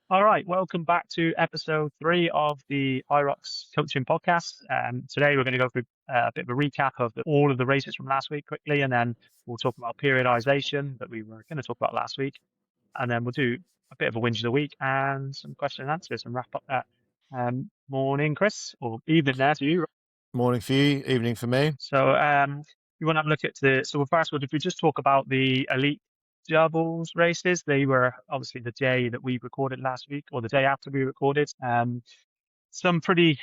All right, welcome back to episode 3 of the Hyrox coaching podcast. Today we're going to go through a bit of a recap of all of the races from last week quickly, and then we'll talk about periodization that we were going to talk about last week, and then we'll do a bit of a whinge of the week and some question and answers and wrap up that. Morning, Chris, or evening there to you. Morning for you, evening for me. So you want to have a look at first of all, if we just talk about the elite doubles races, they were obviously the day that we recorded last week or the day after we recorded. Some pretty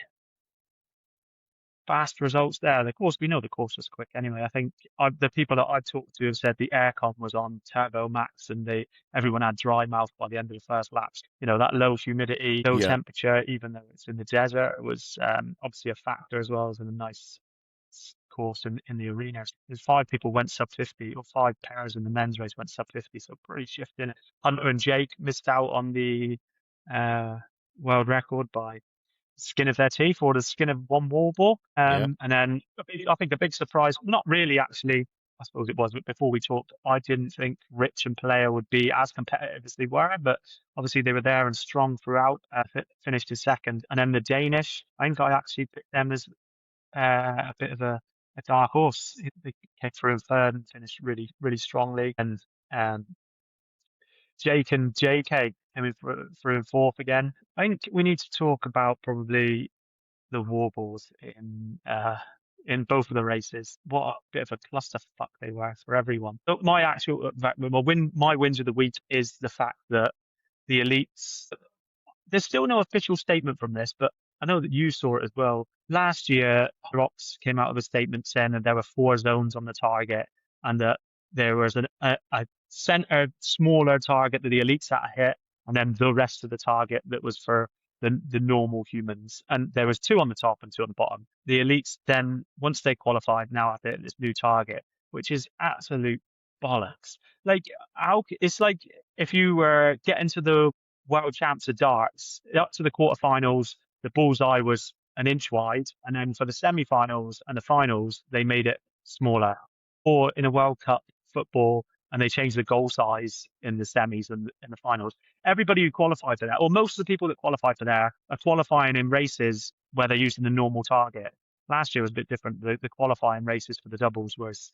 fast results there. The course, we know the course was quick anyway. I think the people that I've talked to have said the aircon was on turbo max and everyone had dry mouth by the end of the first laps. You know, that low humidity, low temperature, even though it's in the desert, it was obviously a factor as well as in a nice course in the arena. There's 5 people went sub 50, or 5 pairs in the men's race went sub 50, so pretty shifting. Hunter and Jake missed out on the world record by skin of their teeth or the skin of one wall ball. And then I think the big surprise, not really actually, I suppose it was, but before we talked, I didn't think Rich and Palea would be as competitive as they were, but obviously they were there and strong throughout, finished as second. And then the Danish, I think I actually picked them as a bit of a dark horse. They came through in third and finished really, really strongly. And Jake and JK came in through in fourth again. I think we need to talk about probably the warbles in both of the races. What a bit of a clusterfuck they were for everyone. So my wins of the week is the fact that the elites. There's still no official statement from this, but I know that you saw it as well. Last year, Hyrox came out with a statement saying that there were 4 zones on the target and that there was a center, smaller target that the elites had to hit, and then the rest of the target that was for the normal humans. And there was 2 on the top and 2 on the bottom. The elites then, once they qualified, now have to hit this new target, which is absolute bollocks. Like, it's like if you were getting to the world champs of darts, up to the quarterfinals, the bullseye was an inch wide, and then for the semi-finals and the finals, they made it smaller. Or in a World Cup football, and they changed the goal size in the semis and in the finals. Everybody who qualified for that, or most of the people that qualified for that, are qualifying in races where they're using the normal target. Last year was a bit different. The qualifying races for the doubles was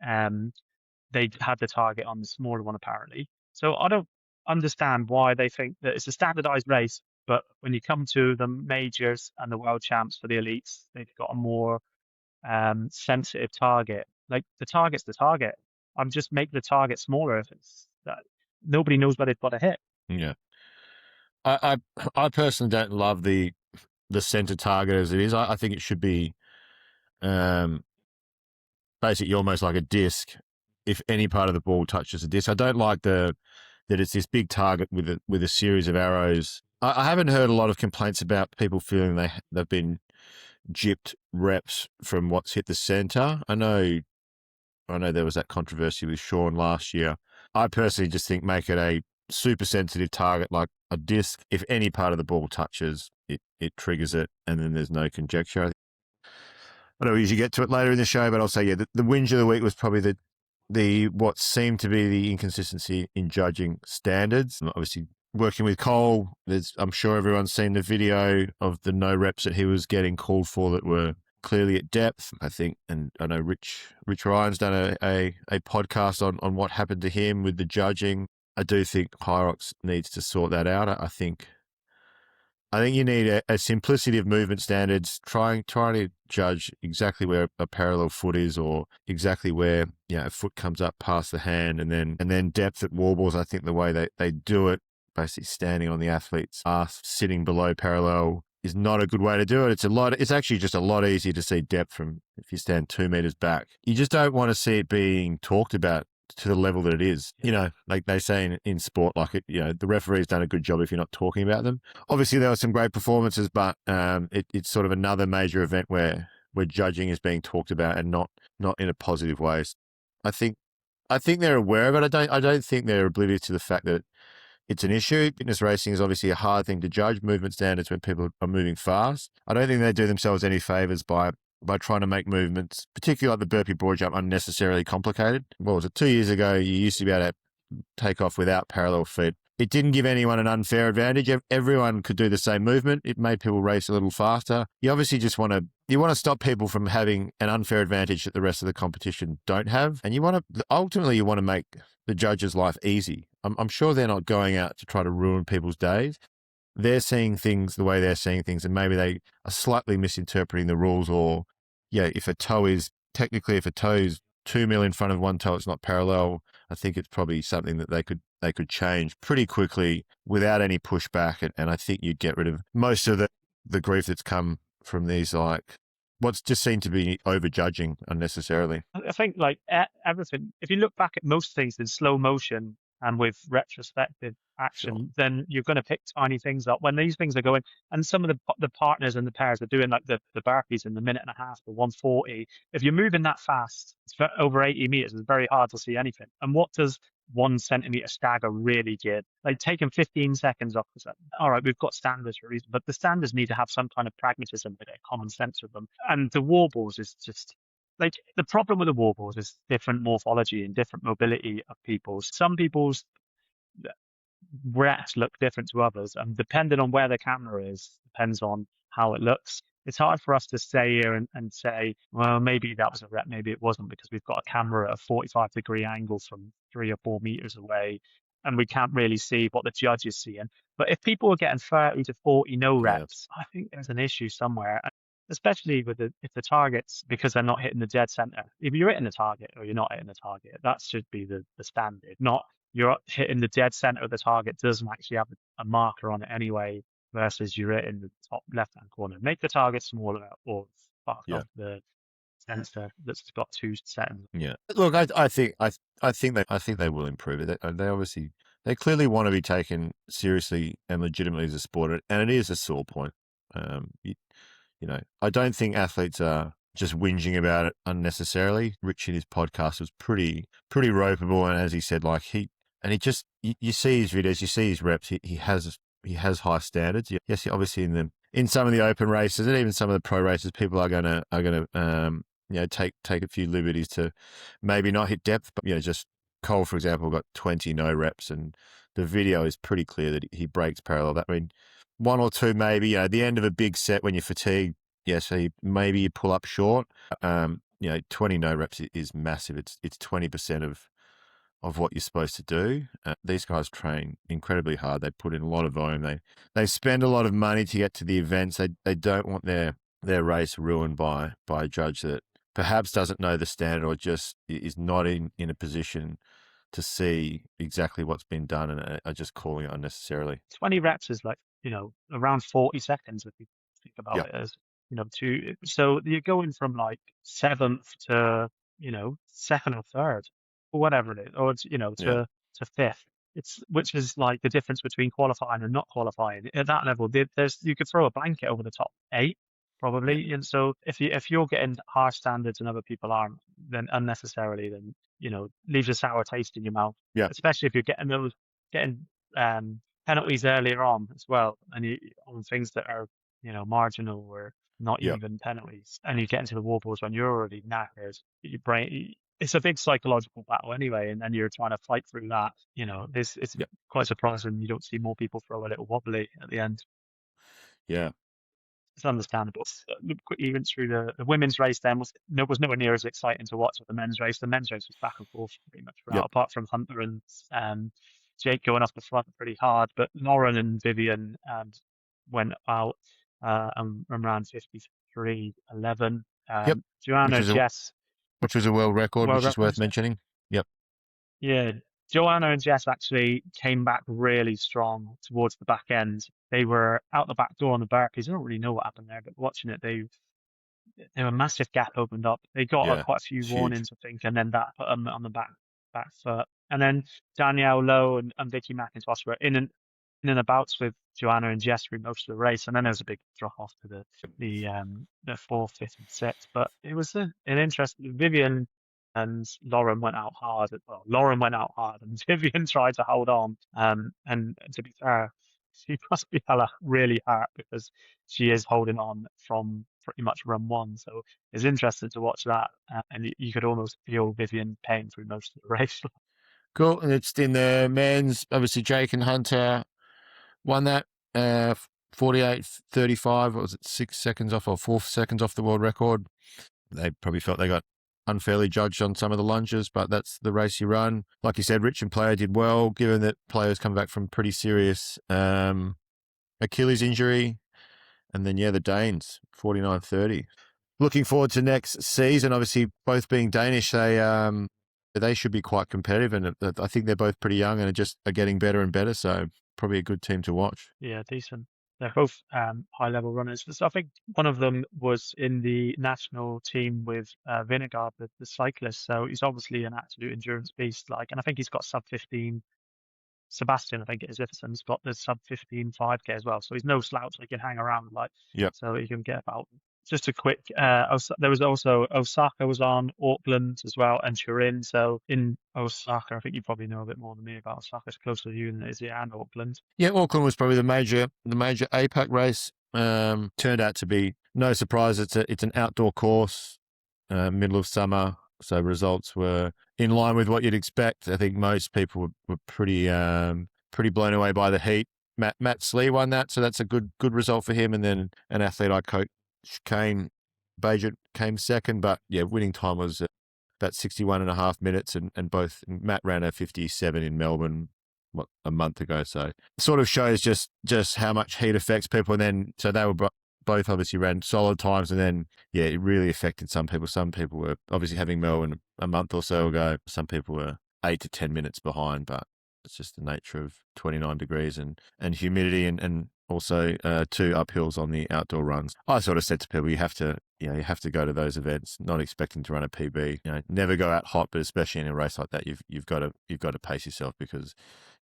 they had the target on the smaller one apparently. So I don't understand why they think that it's a standardized race, but when you come to the majors and the world champs for the elites, they've got a more sensitive target. Like, the target's the target. I'm just make the target smaller if it's that nobody knows where they've got to hit. Yeah. I personally don't love the center target as it is. I think it should be basically almost like a disc if any part of the ball touches a disc. I don't like that it's this big target with a series of arrows. I haven't heard a lot of complaints about people feeling they've been gypped reps from what's hit the center. I know there was that controversy with Sean last year. I personally just think make it a super sensitive target like a disc. If any part of the ball touches, it triggers it, and then there's no conjecture. I know we usually get to it later in the show, but I'll say, the whinge of the week was probably the what seemed to be the inconsistency in judging standards. Obviously, working with Cole, I'm sure everyone's seen the video of the no reps that he was getting called for that were clearly at depth, I think. And I know Rich Ryan's done a podcast on what happened to him with the judging. I do think Hyrox needs to sort that out. I think you need a simplicity of movement standards, trying to judge exactly where a parallel foot is, or exactly where a foot comes up past the hand, and then depth at warbles. I think the way they do it, basically standing on the athlete's ass, sitting below parallel, is not a good way to do it. It's actually just a lot easier to see depth from if you stand 2 meters back. You just don't want to see it being talked about to the level that it is. Like they say in sport, like the referee's done a good job if you're not talking about them. Obviously, there were some great performances, but it's sort of another major event where judging is being talked about and not in a positive way. I think they're aware of it. I don't think they're oblivious to the fact that it's an issue. Fitness racing is obviously a hard thing to judge movement standards when people are moving fast. I don't think they do themselves any favors by trying to make movements, particularly like the burpee broad jump, unnecessarily complicated. What was it? 2 years ago, you used to be able to take off without parallel feet. it didn't give anyone an unfair advantage. Everyone could do the same movement. It made people race a little faster. You obviously just want to stop people from having an unfair advantage that the rest of the competition don't have. And ultimately you want to make the judges' life easy. I'm sure they're not going out to try to ruin people's days. They're seeing things the way they're seeing things, and maybe they are slightly misinterpreting the rules, or if a toe is 2 mil in front of one toe, it's not parallel. I think it's probably something that they could change pretty quickly without any pushback, and I think you'd get rid of most of the grief that's come from these, like what's just seemed to be overjudging unnecessarily. I think like everything, if you look back at most things in slow motion and with retrospective Sure. action, then you're going to pick tiny things up when these things are going. And some of the partners and the pairs are doing like the burpees in the minute and a half, the 140. If you're moving that fast, it's for over 80 meters, it's very hard to see anything. And what does 1 centimeter stagger really give? Like taking 15 seconds off. All right, we've got standards for a reason, but the standards need to have some kind of pragmatism with it, common sense with them. And the warbles is just like the problem with the warbles is different morphology and different mobility of people. Some people's reps look different to others, and depending on where the camera is, depends on how it looks. It's hard for us to stay here and say, well, maybe that was a rep, maybe it wasn't, because we've got a camera at a 45-degree angle from 3 or 4 meters away, and we can't really see what the judge is seeing. But if people are getting 30 to 40 no Yeah. reps, I think there's an issue somewhere. Especially with if the targets, because they're not hitting the dead center. If you're hitting the target or you're not hitting the target, that should be the standard. Not you're hitting the dead center of the target doesn't actually have a marker on it anyway, versus you're hitting the top left hand corner. Make the target smaller or fuck Yeah. off the sensor that's got two settings. Yeah. Look, I think they will improve it. They clearly want to be taken seriously and legitimately as a sport, and it is a sore point. I don't think athletes are just whinging about it unnecessarily. Rich in his podcast was pretty ropeable, and as he said, like you see his videos, you see his reps. He has high standards. Yes, obviously in some of the open races and even some of the pro races, people are gonna take a few liberties to maybe not hit depth, but just Cole, for example, got 20 no reps, and the video is pretty clear that he breaks parallel. That mean one or two maybe, the end of a big set when you're fatigued. Yeah, so maybe you pull up short. 20 no reps is massive. It's 20% of what you're supposed to do. These guys train incredibly hard. They put in a lot of volume. They spend a lot of money to get to the events. They don't want their race ruined by a judge that perhaps doesn't know the standard or just is not in a position to see exactly what's been done and are just calling it unnecessarily. 20 reps is like, around 40 seconds if you think Yeah, about it as, so you're going from like seventh to, second or third or whatever it is, or it's, yeah, to fifth. Which is like the difference between qualifying and not qualifying. At that level, you could throw a blanket over the top eight yeah, probably. And so if you're getting harsh standards and other people aren't, then unnecessarily, then, leaves a sour taste in your mouth, yeah, especially if you're getting penalties earlier on as well, and on things that are marginal or not yeah, even penalties, and you get into the warbles when you're already knackered. Your brain, it's a big psychological battle anyway, and then you're trying to fight through that. It's yeah, quite surprising you don't see more people throw a little wobbly at the end. yeah, It's understandable. Quickly went through the women's race. Then was nowhere near as exciting to watch as the men's race. The men's race was back and forth pretty much yeah, throughout, apart from Hunter and Jake going off the front pretty hard. But Lauren and Vivian went out and ran 53:11. yep. Which Joanna, was a Jess, world record, world which is record, worth is it? mentioning. Yep. Yeah, Joanna and Jess actually came back really strong towards the back end. They were out the back door on the burpees. I don't really know what happened there, but watching it, a massive gap opened up. They got Yeah, quite a few it's huge. warnings, I think, and then that put them on the back foot. And then Danielle Lowe and Vicky McIntosh were in and abouts with Joanna and Jess through most of the race, and then there was a big drop off to the fourth, fifth, and sixth. But it was an interesting. Vivian and Lauren went out hard. Well, Lauren went out hard, and Vivian tried to hold on. And to be fair, she must be hella really hurt because she is holding on from pretty much run one. So it's interesting to watch that, and you could almost feel Vivian paying through most of the race. Cool. And it's in the men's, obviously Jake and Hunter won that 48-35. What was it, 6 seconds off or 4 seconds off the world record? They probably felt they got unfairly judged on some of the lunges, but that's the race you run. Like you said, Rich and Player did well, given that Player's come back from pretty serious Achilles injury. And then, the Danes, 49-30. Looking forward to next season. Obviously, both being Danish, they should be quite competitive, and I think they're both pretty young and are getting better and better. So probably a good team to watch. Yeah, decent. They're both high-level runners. So I think one of them was in the national team with Vinegar, the cyclist. So he's obviously an absolute endurance beast. And I think he's got sub 15. Sebastian, I think it is Iverson's got the sub 15 5K as well. So he's no slouch. He can hang around Yep. so he can get about. Just a quick, there was also Osaka was on, Auckland as well, and Turin. So in Osaka, I think you probably know a bit more than me about Osaka. It's closer to you than it is and Auckland. Yeah, Auckland was probably the major APAC race. Turned out to be no surprise. It's an outdoor course, middle of summer, so results were in line with what you'd expect. I think most people were pretty blown away by the heat. Matt Slee won that, so that's a good result for him. And then an athlete I coach, Kane Bajent, came second, but winning time was about 61.5 minutes, and both Matt ran a 57 in Melbourne a month ago. So sort of shows just how much heat affects people. And then so they were both obviously ran solid times, and then it really affected some people. Some people were obviously having Melbourne a month or so ago. Some people were 8 to 10 minutes behind, but it's just the nature of 29 degrees and humidity and also 2 uphills on the outdoor runs. I sort of said to people, you have to go to those events, not expecting to run a PB. Never go out hot, but especially in a race like that, you've got to pace yourself, because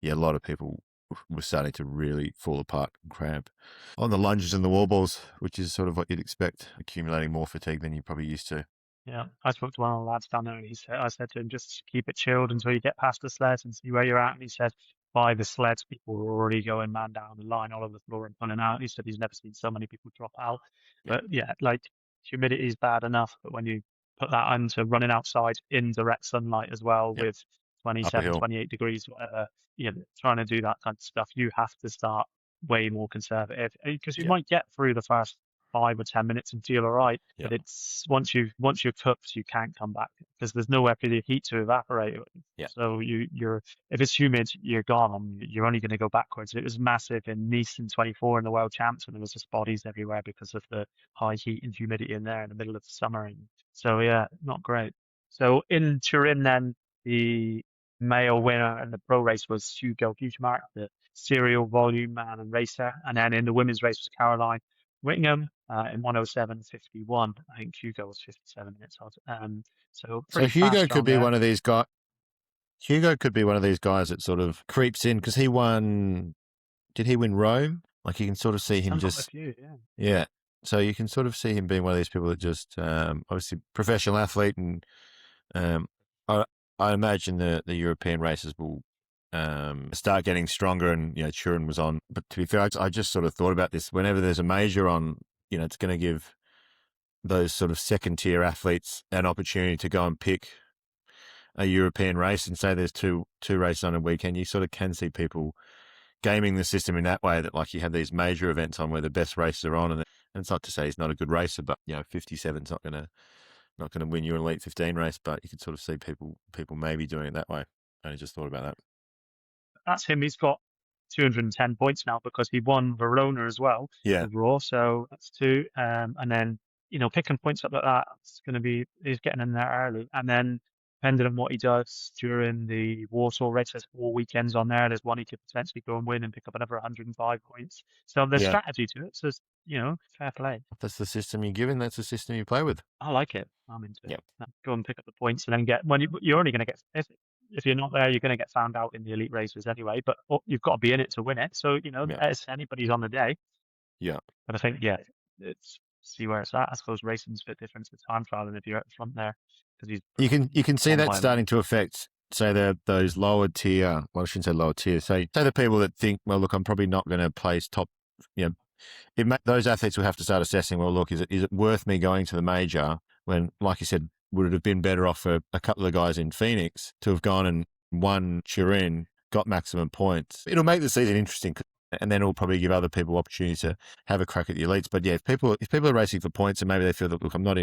a lot of people were starting to really fall apart and cramp on the lunges and the wall balls, which is sort of what you'd expect, accumulating more fatigue than you're probably used to. Yeah, I spoke to one of the lads down there, and I said to him, just keep it chilled until you get past the sleds and see where you're at. And he said, by the sleds, people were already going man down the line all over the floor and pulling out. He said he's never seen so many people drop out. But humidity is bad enough, but when you put that onto running outside in direct sunlight as well, Yep. with Up a 27, hill. 28 degrees, whatever, trying to do that kind of stuff, you have to start way more conservative, because you might get through the first 5 or 10 minutes and feel all right. Yep. But it's once you're cooked, you can't come back, because there's nowhere for the heat to evaporate. Yep. So you're if it's humid, you're gone. You're only going to go backwards. It was massive in Nice in 24 in the World Champs, and there was just bodies everywhere because of the high heat and humidity in there in the middle of the summer. And so not great. So in Turin then, the male winner in the pro race was Hugo Hugemark, the serial volume man and racer. And then in the women's race was Caroline Whittingham in 107.51. I think Hugo was 57 minutes odd. So pretty Hugo fast could on be there. one of these guys. Hugo could be one of these guys that sort of creeps in, because he won. Did he win Rome? Like, you can sort of see him just. Yeah. So you can sort of see him being one of these people that just obviously professional athlete, and I imagine the European races will start getting stronger, and Turin was on. But to be fair, I just sort of thought about this. Whenever there's a major on, it's going to give those sort of second tier athletes an opportunity to go and pick a European race, and say there's two races on a weekend. You sort of can see people gaming the system in that way, that like you have these major events on where the best races are on, and it's not to say he's not a good racer, but 57's not going to win your Elite 15 race, but you could sort of see people maybe doing it that way. I only just thought about that. That's him. He's got 210 points now because he won Verona as well. Yeah. Overall, so that's 2. And then picking points up like that, it's going to be, he's getting in there early. And then depending on what he does during the Warsaw race, there's 4 weekends on there. There's one he could potentially go and win and pick up another 105 points. So there's strategy to it. So fair play. If that's the system you're given, that's the system you play with. I like it. I'm into it. Yep. Go and pick up the points, and then you're only going to get, if you're not there, you're going to get found out in the elite races anyway. But you've got to be in it to win it. So as anybody's on the day. Yeah. But I think it's see where it's at. I suppose racing's a bit different to time trial than if you're at the front there, because you can see that starting to affect, say, those lower tier. Well, I shouldn't say lower tier. Say the people that think, well, look, I'm probably not going to place top. Those athletes will have to start assessing, well, look, is it worth me going to the major when, like you said, would it have been better off for a couple of guys in Phoenix to have gone and one Turin, got maximum points. It'll make the season interesting, and then it'll probably give other people opportunities to have a crack at the elites. But yeah, if people are racing for points and maybe they feel that, look, I'm not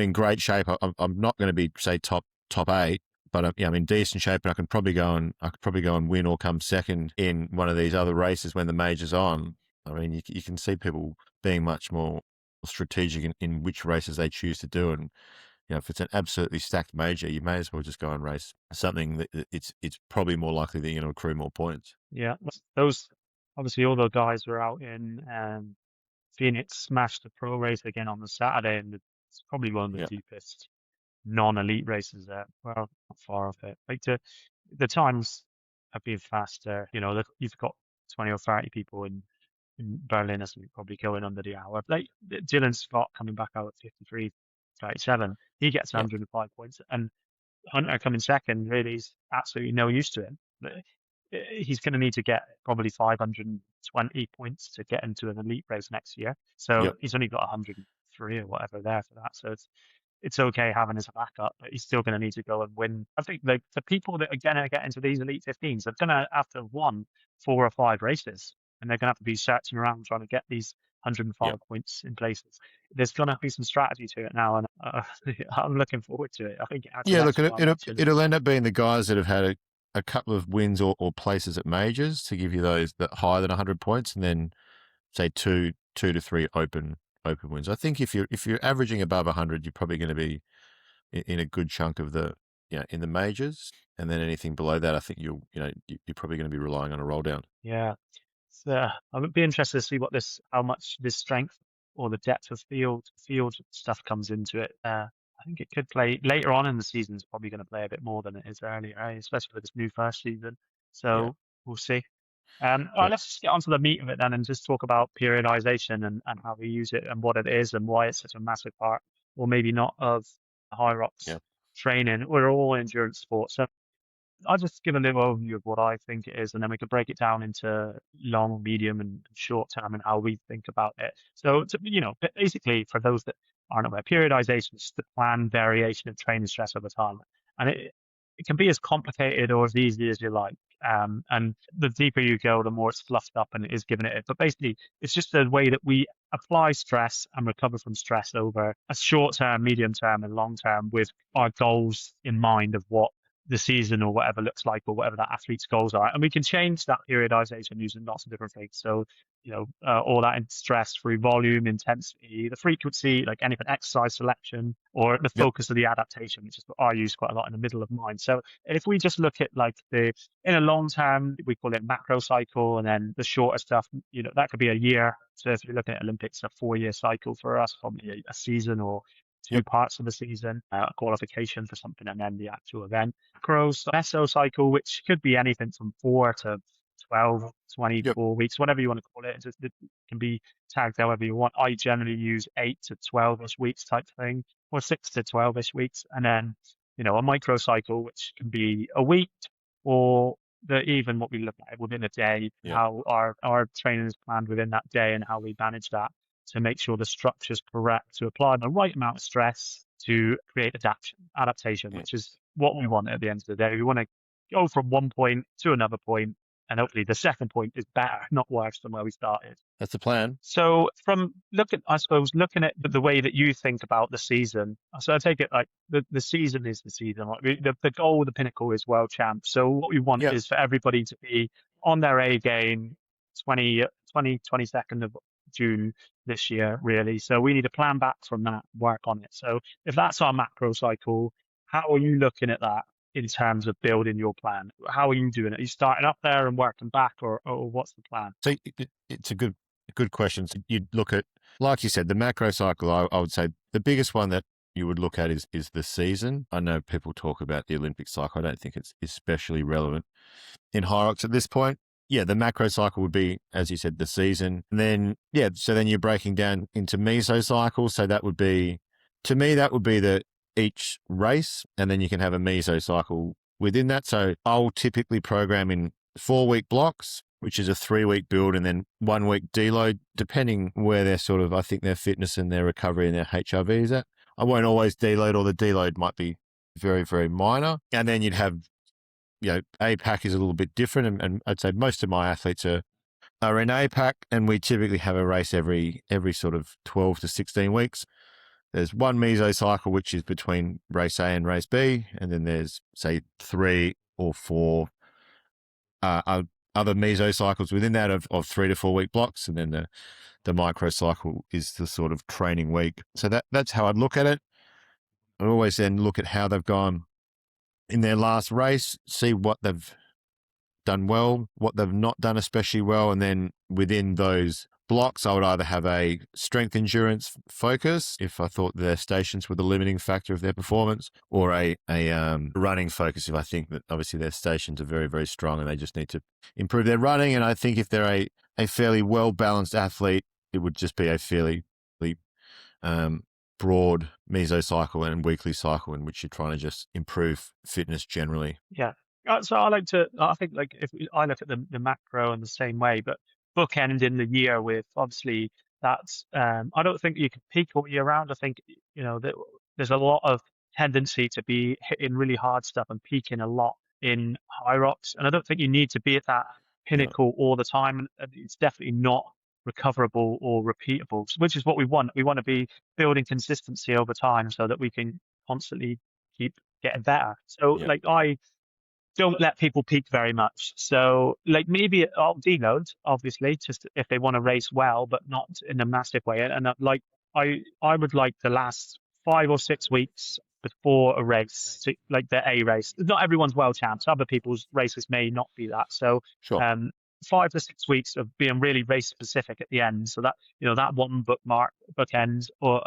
in great shape. I'm not going to be, say, top 8, but I'm in decent shape, and I could probably go and win or come second in one of these other races when the major's on. I mean, you can see people being much more strategic in which races they choose to do, and if it's an absolutely stacked major, you may as well just go and race something that it's probably more likely that you're going to accrue more points. Yeah, those obviously all the guys were out in Phoenix, smashed the pro race again on the Saturday, and it's probably one of the Yeah, deepest non-elite races there. Well, not far off it. Like the times have been faster. You've got 20 or 30 people in Berlin, as we probably going under the hour. Like Dylan Scott coming back out at 53:37, he gets yeah, 105 points, and Hunter coming second really is absolutely no use to him. He's going to need to get probably 520 points to get into an elite race next year. So yep, he's only got 103 or whatever there for that. So it's okay having his backup, but he's still going to need to go and win. I think the people that are going to get into these elite 15s are going to have to have won 4 or 5 races, and they're going to have to be searching around trying to get these 105 yep. points in places. There's going to be some strategy to it now, and I'm looking forward to it. I think it adds an Yeah, look, extra dimension. it'll end up being the guys that have had a couple of wins or places at majors to give you those that higher than 100 points, and then say two to three open wins. I think if you're averaging above 100, you're probably going to be in a good chunk of the in the majors, and then anything below that, I think you're probably going to be relying on a roll down. Yeah. So I would be interested to see how much this strength or the depth of field stuff comes into it. I think it could play later on in the season. It's probably going to play a bit more than it is earlier, especially with this new first season. Yeah, So we'll see. All yeah, right, let's just get onto the meat of it then, and just talk about periodization and how we use it and what it is and why it's such a massive part, or maybe not, of Hyrox yeah, training. We're all endurance sports, so I'll just give a little overview of what I think it is, and then we can break it down into long, medium, and short term, and how we think about it. So, basically, for those that aren't aware, periodization is the planned variation of training stress over time, and it can be as complicated or as easy as you like. And the deeper you go, the more it's fluffed up and it is given it. But basically, it's just a way that we apply stress and recover from stress over a short term, medium term, and long term with our goals in mind of what the season or whatever looks like, or whatever that athlete's goals are. And we can change that periodization using lots of different things. So, all that in stress through volume, intensity, the frequency, like anything, exercise selection, or the yep, focus of the adaptation, which is what I use quite a lot in the middle of mine. So if we just look at like in a long term, we call it macro cycle, and then the shorter stuff, that could be a year. So if you're looking at Olympics, a 4-year cycle for us, probably a season or two yep, parts of the season, a qualification for something, and then the actual event. Macros, mesocycle, which could be anything from 4 to 12, yep, 24 weeks, whatever you want to call it. It can be tagged however you want. I generally use 8 to 12-ish weeks type thing, or 6 to 12-ish weeks. And then, a microcycle, which can be a week, or even what we look at within a day, yep, how our training is planned within that day and how we manage that to make sure the structure's correct, to apply the right amount of stress to create adaptation, yeah. which is what we want at the end of the day. We want to go from one point to another point, and hopefully the second point is better, not worse than where we started. That's the plan. So from looking at the way that you think about the season, so I take it like the season is the season. Like the goal, the pinnacle is world champ. So what we want Yep, is for everybody to be on their A game 22nd of June this year, really. So we need to plan back from that, work on it. So if that's our macro cycle, how are you looking at that in terms of building your plan? How are you doing it? Are you starting up there and working back, or what's the plan? so it's a good question. So you'd look at, like you said, the macro cycle. I would say the biggest one that you would look at is the season. I know people talk about the Olympic cycle. I don't think it's especially relevant in Hyrox at this point. Yeah, the macro cycle would be, as you said, the season. And then, so then you're breaking down into mesocycles. So that would be, to me, that would be each race. And then you can have a mesocycle within that. So I'll typically program in 4-week blocks, which is a 3-week build and then 1-week deload, depending where I think their fitness and their recovery and their HRV is at. I won't always deload, or the deload might be very, very minor. And then you'd have APAC is a little bit different, and I'd say most of my athletes are in APAC, and we typically have a race every sort of 12 to 16 weeks. There's one mesocycle, which is between race A and race B, and then there's, say, 3 or 4 other mesocycles within that of 3 to 4 week blocks, and then the microcycle is the sort of training week. So that's how I'd look at it. I always then look at how they've gone in their last race, see what they've done well, what they've not done especially well, and then within those blocks, I would either have a strength endurance focus if I thought their stations were the limiting factor of their performance, or a running focus if I think that obviously their stations are very, very strong and they just need to improve their running. And I think if they're a fairly well-balanced athlete, it would just be a fairly broad mesocycle and weekly cycle in which you're trying to just improve fitness generally. Yeah. So I think like I look at the macro in the same way, but bookending the year with obviously that's, I don't think you can peak all year round. I think, that there's a lot of tendency to be hitting really hard stuff and peaking a lot in Hyrox. And I don't think you need to be at that Yeah. pinnacle all the time. And it's definitely not recoverable or repeatable, which is what we want. We want to be building consistency over time so that we can constantly keep getting better. So Yeah. like I don't let people peak very much. So like maybe I'll deload, obviously, just if they want to race well, but not in a massive way. And like I would like the last 5 or 6 weeks before a race, like the A race. Not everyone's world champs. Other people's races may not be that. So Sure. 5 to 6 weeks of being really race specific at the end. So that, that one bookend, or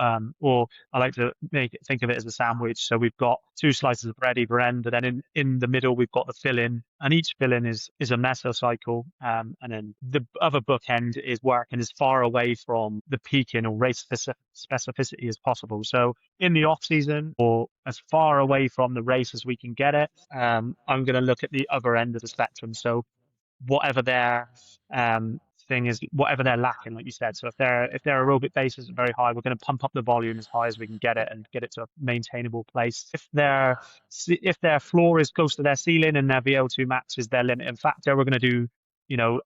I like to think of it as a sandwich. So we've got 2 slices of bread either end, and then in the middle we've got the fill-in, and each fill-in is a mesocycle. And then the other bookend is working as far away from the peaking or race specificity as possible. So in the off season, or as far away from the race as we can get it, I'm going to look at the other end of the spectrum. So whatever their thing is, whatever they're lacking, like you said. So if their aerobic base isn't very high, we're going to pump up the volume as high as we can get it and get it to a maintainable place. If their floor is close to their ceiling and their VO2 max is their limiting factor, we're going to do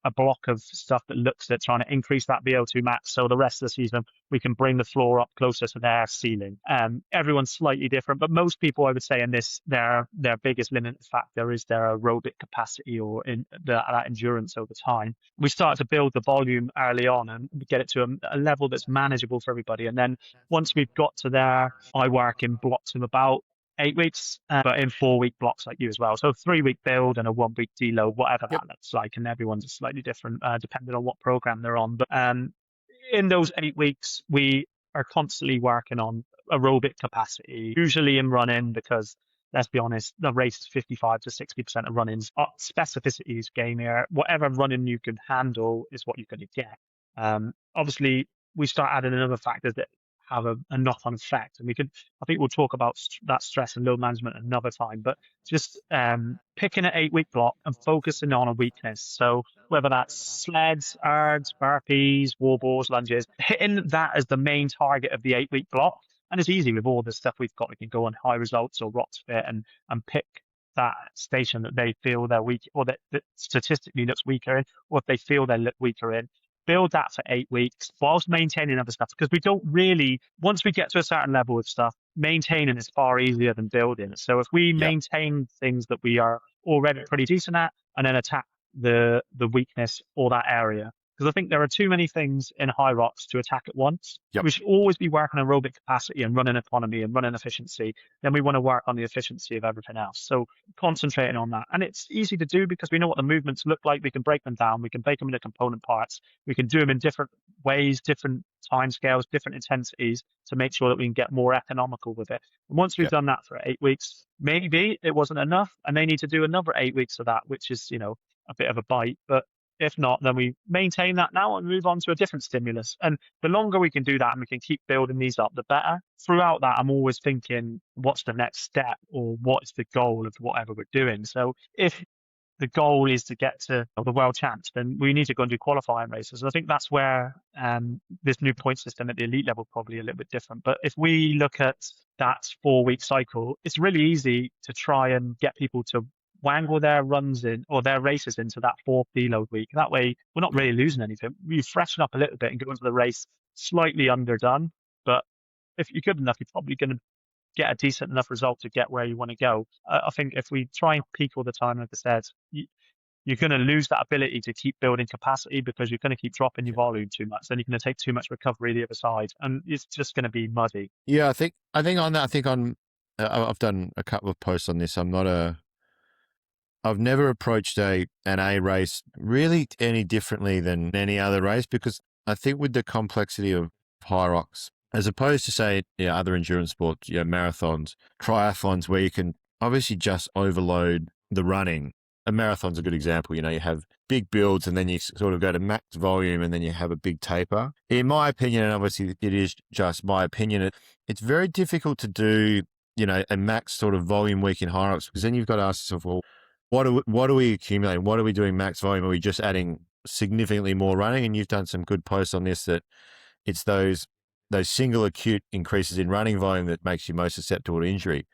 a block of stuff that looks at trying to increase that VO2 max. So the rest of the season, we can bring the floor up closer to their ceiling. Everyone's slightly different, but most people, I would say, in this, their biggest limiting factor is their aerobic capacity or that endurance over time. We start to build the volume early on and get it to a level that's manageable for everybody. And then once we've got to there, I work in blocks of about 8 weeks, but in 4 week blocks like you as well. So 3 week build and a 1 week deload, whatever that looks like. And everyone's slightly different depending on what program they're on. But in those 8 weeks, we are constantly working on aerobic capacity, usually in running, because let's be honest, the race is 55 to 60% of running's specificity is game here. Whatever running you can handle is what you're going to get. Obviously, we start adding another factors that have a knock-on effect, and I think we'll talk about that stress and load management another time, but just picking an 8 week block and focusing on a weakness. So whether that's sleds, ergs, burpees, wall balls, lunges, hitting that as the main target of the 8 week block. And it's easy with all the stuff we've got. We can go on high results or Rock's Fit and pick that station that they feel they're weak, or that statistically looks weaker in, or if they feel they look weaker in. Build that for 8 weeks whilst maintaining other stuff, because we don't really, once we get to a certain level of stuff, maintaining is far easier than building. So if we maintain things that we are already pretty decent at, and then attack the weakness or that area, because I think there are too many things in Hyrox to attack at once. Yep. We should always be working on aerobic capacity and running economy and running efficiency. Then we want to work on the efficiency of everything else. So concentrating on that. And it's easy to do because we know what the movements look like. We can break them down. We can break them into component parts. We can do them in different ways, different time scales, different intensities, to make sure that we can get more economical with it. And once we've done that for 8 weeks, maybe it wasn't enough and they need to do another 8 weeks of that, which is, a bit of a bite. But if not, then we maintain that now and move on to a different stimulus. And the longer we can do that and we can keep building these up, the better. Throughout that, I'm always thinking, what's the next step, or what is the goal of whatever we're doing? So if the goal is to get to the world champs, then we need to go and do qualifying races. I think that's where this new point system at the elite level probably a little bit different. But if we look at that 4 week cycle, it's really easy to try and get people to wangle their runs in or their races into that fourth deload week. That way, we're not really losing anything. We freshen up a little bit and go into the race slightly underdone. But if you're good enough, you're probably going to get a decent enough result to get where you want to go. I think if we try and peak all the time, like I said, you're going to lose that ability to keep building capacity because you're going to keep dropping your volume too much. Then you're going to take too much recovery the other side, and it's just going to be muddy. Yeah, I think on that, I think on I've done a couple of posts on this. I've never approached an A race really any differently than any other race because I think with the complexity of Hyrox, as opposed to say other endurance sports, marathons, triathlons, where you can obviously just overload the running. A marathon's a good example. You have big builds and then you sort of go to max volume and then you have a big taper. In my opinion, and obviously it is just my opinion, it's very difficult to do, a max sort of volume week in Hyrox because then you've got to ask yourself, well, what are we accumulating? What are we doing max volume? Are we just adding significantly more running? And you've done some good posts on this that it's those single acute increases in running volume that makes you most susceptible to injury,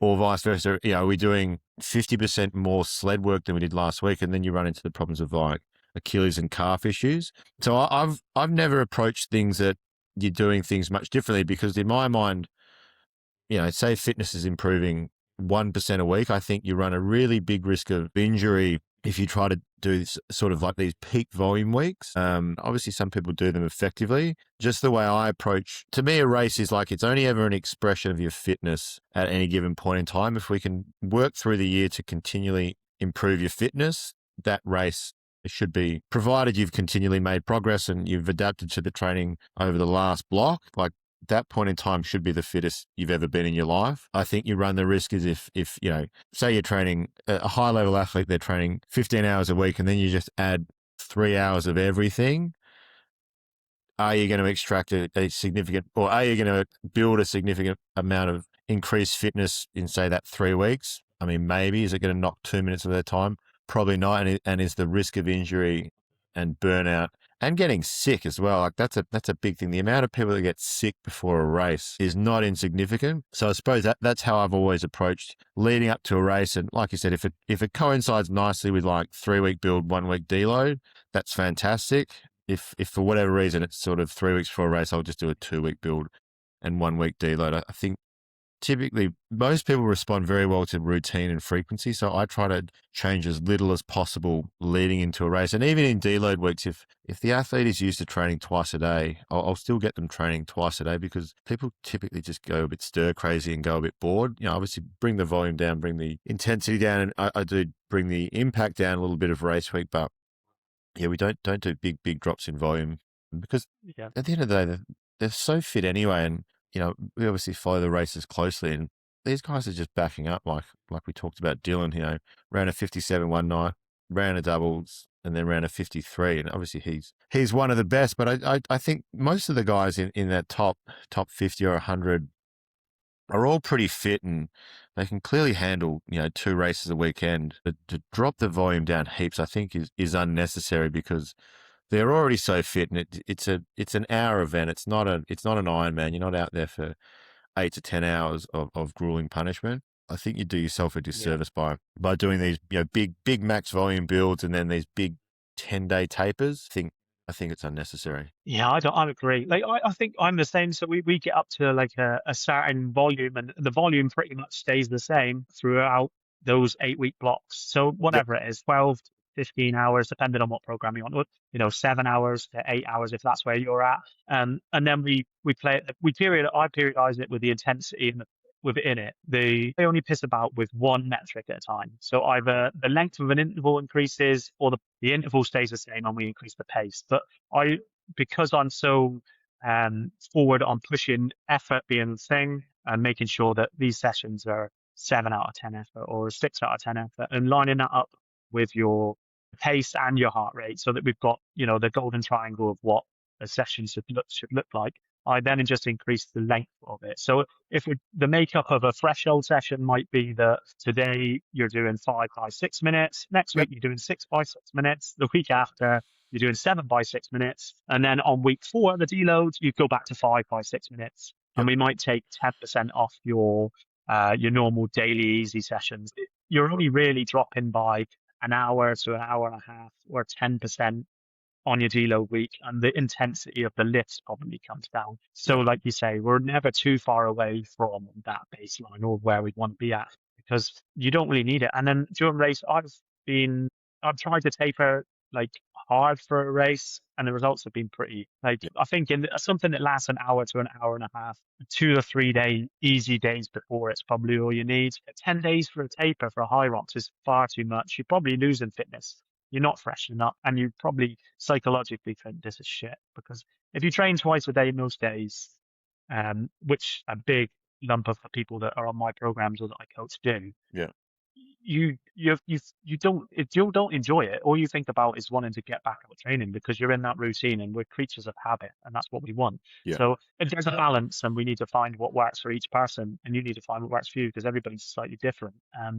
or vice versa. Are we doing 50% more sled work than we did last week? And then you run into the problems of like Achilles and calf issues. So I've never approached things that you're doing things much differently because in my mind, say fitness is improving 1% a week, I think you run a really big risk of injury if you try to do sort of like these peak volume weeks. Obviously, some people do them effectively. Just the way I approach, to me, a race is like it's only ever an expression of your fitness at any given point in time. If we can work through the year to continually improve your fitness, that race should be, provided you've continually made progress and you've adapted to the training over the last block, like that point in time should be the fittest you've ever been in your life. I think you run the risk is if say you're training a high level athlete, they're training 15 hours a week and then you just add 3 hours of everything. Are you going to extract a significant, or are you going to build a significant amount of increased fitness in say that 3 weeks? I mean, maybe. Is it going to knock 2 minutes of their time? Probably not. And is the risk of injury and burnout and getting sick as well. Like that's a big thing. The amount of people that get sick before a race is not insignificant. So I suppose that's how I've always approached leading up to a race. And like you said, if it coincides nicely with like 3-week build, 1-week deload, that's fantastic. If for whatever reason it's sort of 3 weeks before a race, I'll just do a 2-week build and 1-week deload. I think typically most people respond very well to routine and frequency. So I try to change as little as possible leading into a race. And even in deload weeks, if the athlete is used to training twice a day, I'll still get them training twice a day because people typically just go a bit stir crazy and go a bit bored. Obviously bring the volume down, bring the intensity down. And I do bring the impact down a little bit of race week, but we don't do big drops in volume because at the end of the day, they're so fit anyway. And we obviously follow the races closely, and these guys are just backing up, like we talked about. Dylan, ran a 57 one night, ran a doubles, and then ran a 53, and obviously he's one of the best. But I think most of the guys in that top 50 or 100 are all pretty fit, and they can clearly handle 2 races a weekend. But to drop the volume down heaps, I think is unnecessary because they're already so fit, and it's an hour event. It's not an Ironman. You're not out there for 8 to 10 hours of grueling punishment. I think you do yourself a disservice by doing these big max volume builds and then these big 10-day tapers. I think it's unnecessary. Yeah, I agree. Like I think I'm the same. So we get up to like a certain volume, and the volume pretty much stays the same throughout those 8-week blocks. So Yep. whatever it is, 12 to 15 hours, depending on what program you're on, 7 hours to 8 hours if that's where you're at. And then I periodize it with the intensity within it. They only piss about with one metric at a time. So either the length of an interval increases or the interval stays the same and we increase the pace. But because I'm so forward on pushing effort being the thing and making sure that these sessions are 7 out of 10 effort or 6 out of 10 effort and lining that up with your pace and your heart rate so that we've got, the golden triangle of what a session should look like. I then just increase the length of it. So the makeup of a threshold session might be that today you're doing 5 by 6 minutes. Next week, you're doing 6 by 6 minutes. The week after, you're doing 7 by 6 minutes. And then on week 4, the deload, you go back to 5 by 6 minutes. And we might take 10% off your normal daily easy sessions. you're only really dropping by an hour to an hour and a half or 10% on your deload week, and the intensity of the lifts probably comes down. So, Yeah. like you say, we're never too far away from that baseline or where we'd want to be at because you don't really need it. And then during race, I've tried to taper like hard for a race, and the results have been pretty like Yeah. I think in something that lasts an hour to an hour and a half, 2 or 3 day easy days before it's probably all you need. 10 days for a taper for a Hyrox is far too much. You're probably losing fitness. You're not freshening up, and you probably psychologically think this is shit because if you train twice a day most days, which a big lump of the people that are on my programs or that I coach do, Yeah. you don't if you don't enjoy it. All you think about is wanting to get back out training because you're in that routine, and we're creatures of habit, and that's what we want. Yeah. So if there's a balance, and we need to find what works for each person, and you need to find what works for you because everybody's slightly different.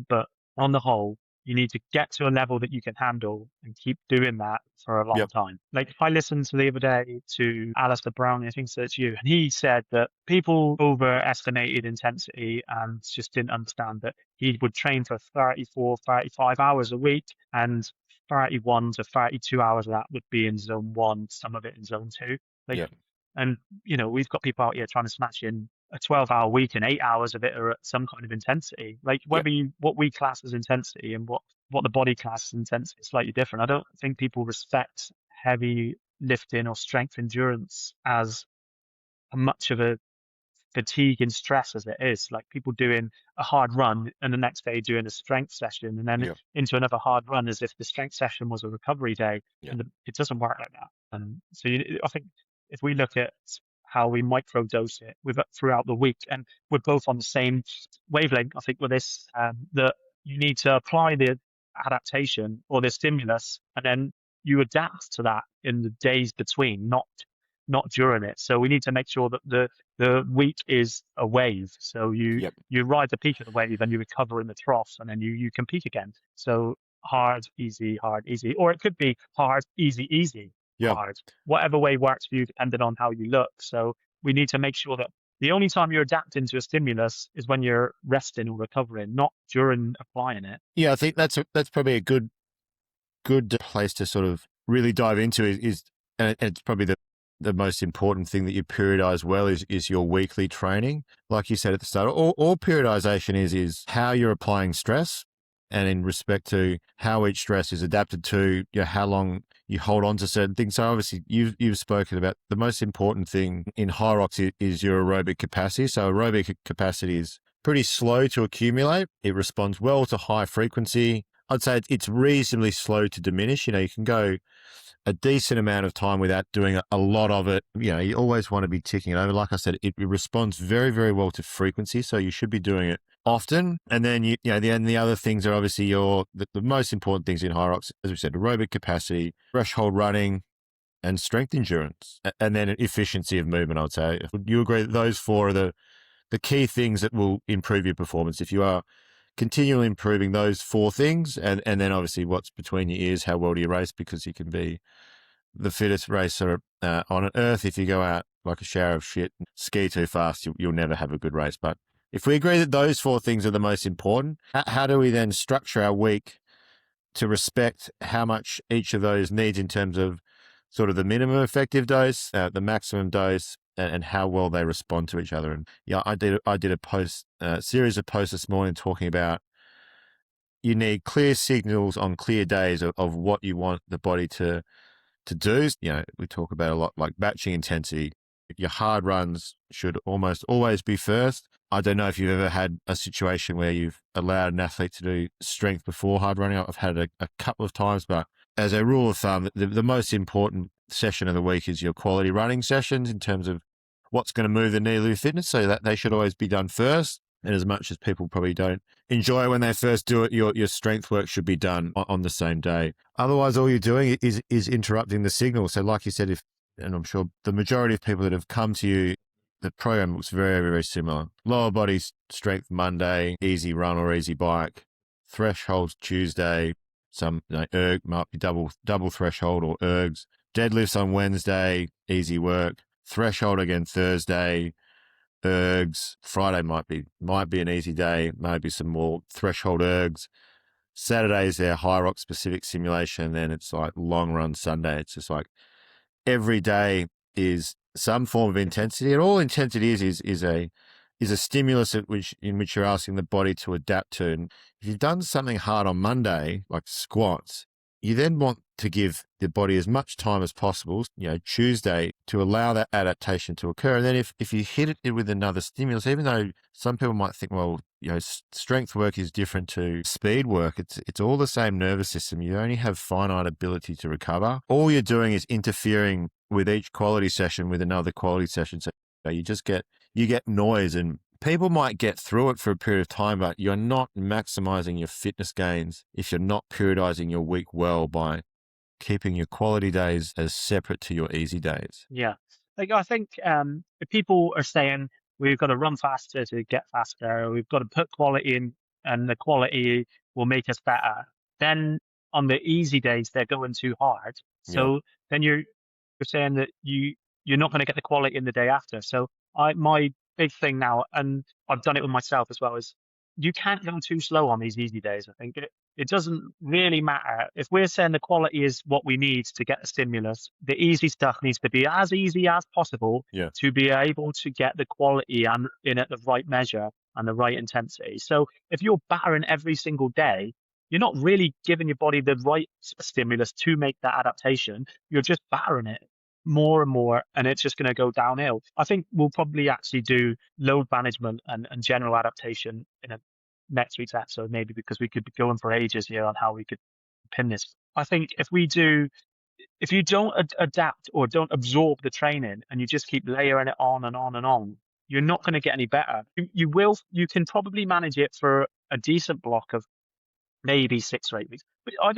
But on the whole, you need to get to a level that you can handle and keep doing that for a long Yep. time. Like I listened to the other day to Alistair Brown, I think so it's you, and he said that people overestimated intensity and just didn't understand that he would train for 34, 35 hours a week, and 31 to 32 hours of that would be in zone one, some of it in zone two. Like, Yep. and we've got people out here trying to smash in a 12-hour week, and 8 hours of it are at some kind of intensity. Like Yep. what we class as intensity and what the body class as intensity is slightly different. I don't think people respect heavy lifting or strength endurance as much of a fatigue and stress as it is. Like people doing a hard run and the next day doing a strength session and then Yep. into another hard run as if the strength session was a recovery day. Yep. And it doesn't work like that. And so I think if we look at how we microdose it throughout the week, and we're both on the same wavelength, I think with this, that you need to apply the adaptation or the stimulus, and then you adapt to that in the days between, not during it. So we need to make sure that the week is a wave. So Yep. you ride the peak of the wave and you recover in the trough, and then you compete again. So hard, easy, or it could be hard, easy, easy, Yep. hard. Whatever way works for you, depending on how you look. So we need to make sure that the only time you're adapting to a stimulus is when you're resting or recovering, not during applying it. Yeah, I think that's probably a good place to sort of really dive into is and it's probably the most important thing that you periodize well is your weekly training. Like you said at the start, all periodization is how you're applying stress, and in respect to how each stress is adapted to, how long you hold on to certain things. So obviously you've spoken about the most important thing in Hyrox is your aerobic capacity. So aerobic capacity is pretty slow to accumulate. It responds well to high frequency. I'd say it's reasonably slow to diminish. You can go a decent amount of time without doing a lot of it. You always want to be ticking it over. Like I said, it responds very, very well to frequency. So you should be doing it often. And then, the other things are obviously the most important things in Hyrox, as we said, aerobic capacity, threshold running, and strength endurance, and then efficiency of movement, I would say. Would you agree that those four are the key things that will improve your performance? If you are continually improving those four things, and then obviously what's between your ears, how well do you race? Because you can be the fittest racer on earth. If you go out like a shower of shit and ski too fast, you'll never have a good race. But if we agree that those four things are the most important, how do we then structure our week to respect how much each of those needs in terms of sort of the minimum effective dose, the maximum dose, and how well they respond to each other? And I did a series of posts this morning talking about you need clear signals on clear days of what you want the body to do. We talk about a lot like batching intensity. Your hard runs should almost always be first. I don't know if you've ever had a situation where you've allowed an athlete to do strength before hard running. I've had it a couple of times, but as a rule of thumb, the most important session of the week is your quality running sessions in terms of what's going to move the needle of fitness. So that they should always be done first. And as much as people probably don't enjoy it when they first do it, your strength work should be done on the same day. Otherwise, all you're doing is interrupting the signal. So like you said, and I'm sure the majority of people that have come to you, the program looks very, very similar. Lower body strength Monday, easy run or easy bike. Thresholds Tuesday, some erg might be double threshold or ergs. Deadlifts on Wednesday, easy work. Threshold again Thursday. ergs. Friday might be an easy day, maybe some more threshold ergs. Saturday's their Hyrox specific simulation, then it's like long run Sunday. It's just like every day is some form of intensity, and all intensity is a stimulus in which you're asking the body to adapt to. And if you've done something hard on Monday, like squats, you then want to give the body as much time as possible, Tuesday, to allow that adaptation to occur. And then if you hit it with another stimulus, even though some people might think, well, strength work is different to speed work, it's all the same nervous system. You only have finite ability to recover. All you're doing is interfering with each quality session with another quality session. So you get noise, and people might get through it for a period of time, but you're not maximizing your fitness gains if you're not periodizing your week well by keeping your quality days as separate to your easy days. Yeah. Like I think if people are saying we've got to run faster to get faster, or we've got to put quality in and the quality will make us better, then on the easy days they're going too hard. Yep. So then you're saying that you're not going to get the quality in the day after. So my big thing now, and I've done it with myself as well, is you can't go too slow on these easy days. I think it doesn't really matter. If we're saying the quality is what we need to get the stimulus, the easy stuff needs to be as easy as possible Yeah. to be able to get the quality and in at the right measure and the right intensity. So if you're battering every single day, you're not really giving your body the right stimulus to make that adaptation. You're just battering it more and more, and it's just going to go downhill. I think we'll probably actually do load management and general adaptation in a next week's episode, maybe, because we could be going for ages here on how we could pin this. I think if you don't adapt or don't absorb the training and you just keep layering it on and on and on, you're not going to get any better. You can probably manage it for a decent block of maybe 6 or 8 weeks. But I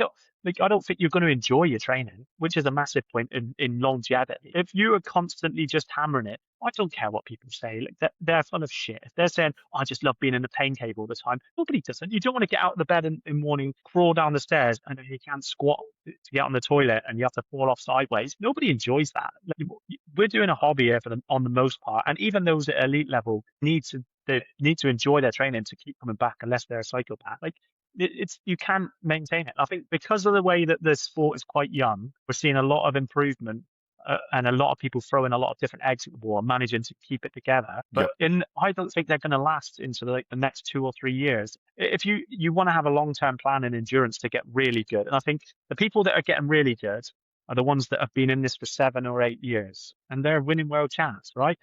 don't think you're going to enjoy your training, which is a massive point in longevity. If you are constantly just hammering it, I don't care what people say. Like they're full of shit. If they're saying, I just love being in the pain cave all the time, nobody doesn't. You don't want to get out of the bed in the morning, crawl down the stairs, and then you can't squat to get on the toilet and you have to fall off sideways. Nobody enjoys that. Like, we're doing a hobby here on the most part. And even those at elite level they need to enjoy their training to keep coming back, unless they're a psychopath. Like, it's you can't maintain it. I think because of the way that the sport is quite young, we're seeing a lot of improvement and a lot of people throwing a lot of different eggs at the wall, managing to keep it together. But I don't think they're going to last into the next 2 or 3 years. If you want to have a long-term plan and endurance to get really good, and I think the people that are getting really good are the ones that have been in this for 7 or 8 years, and they're winning world champs, right?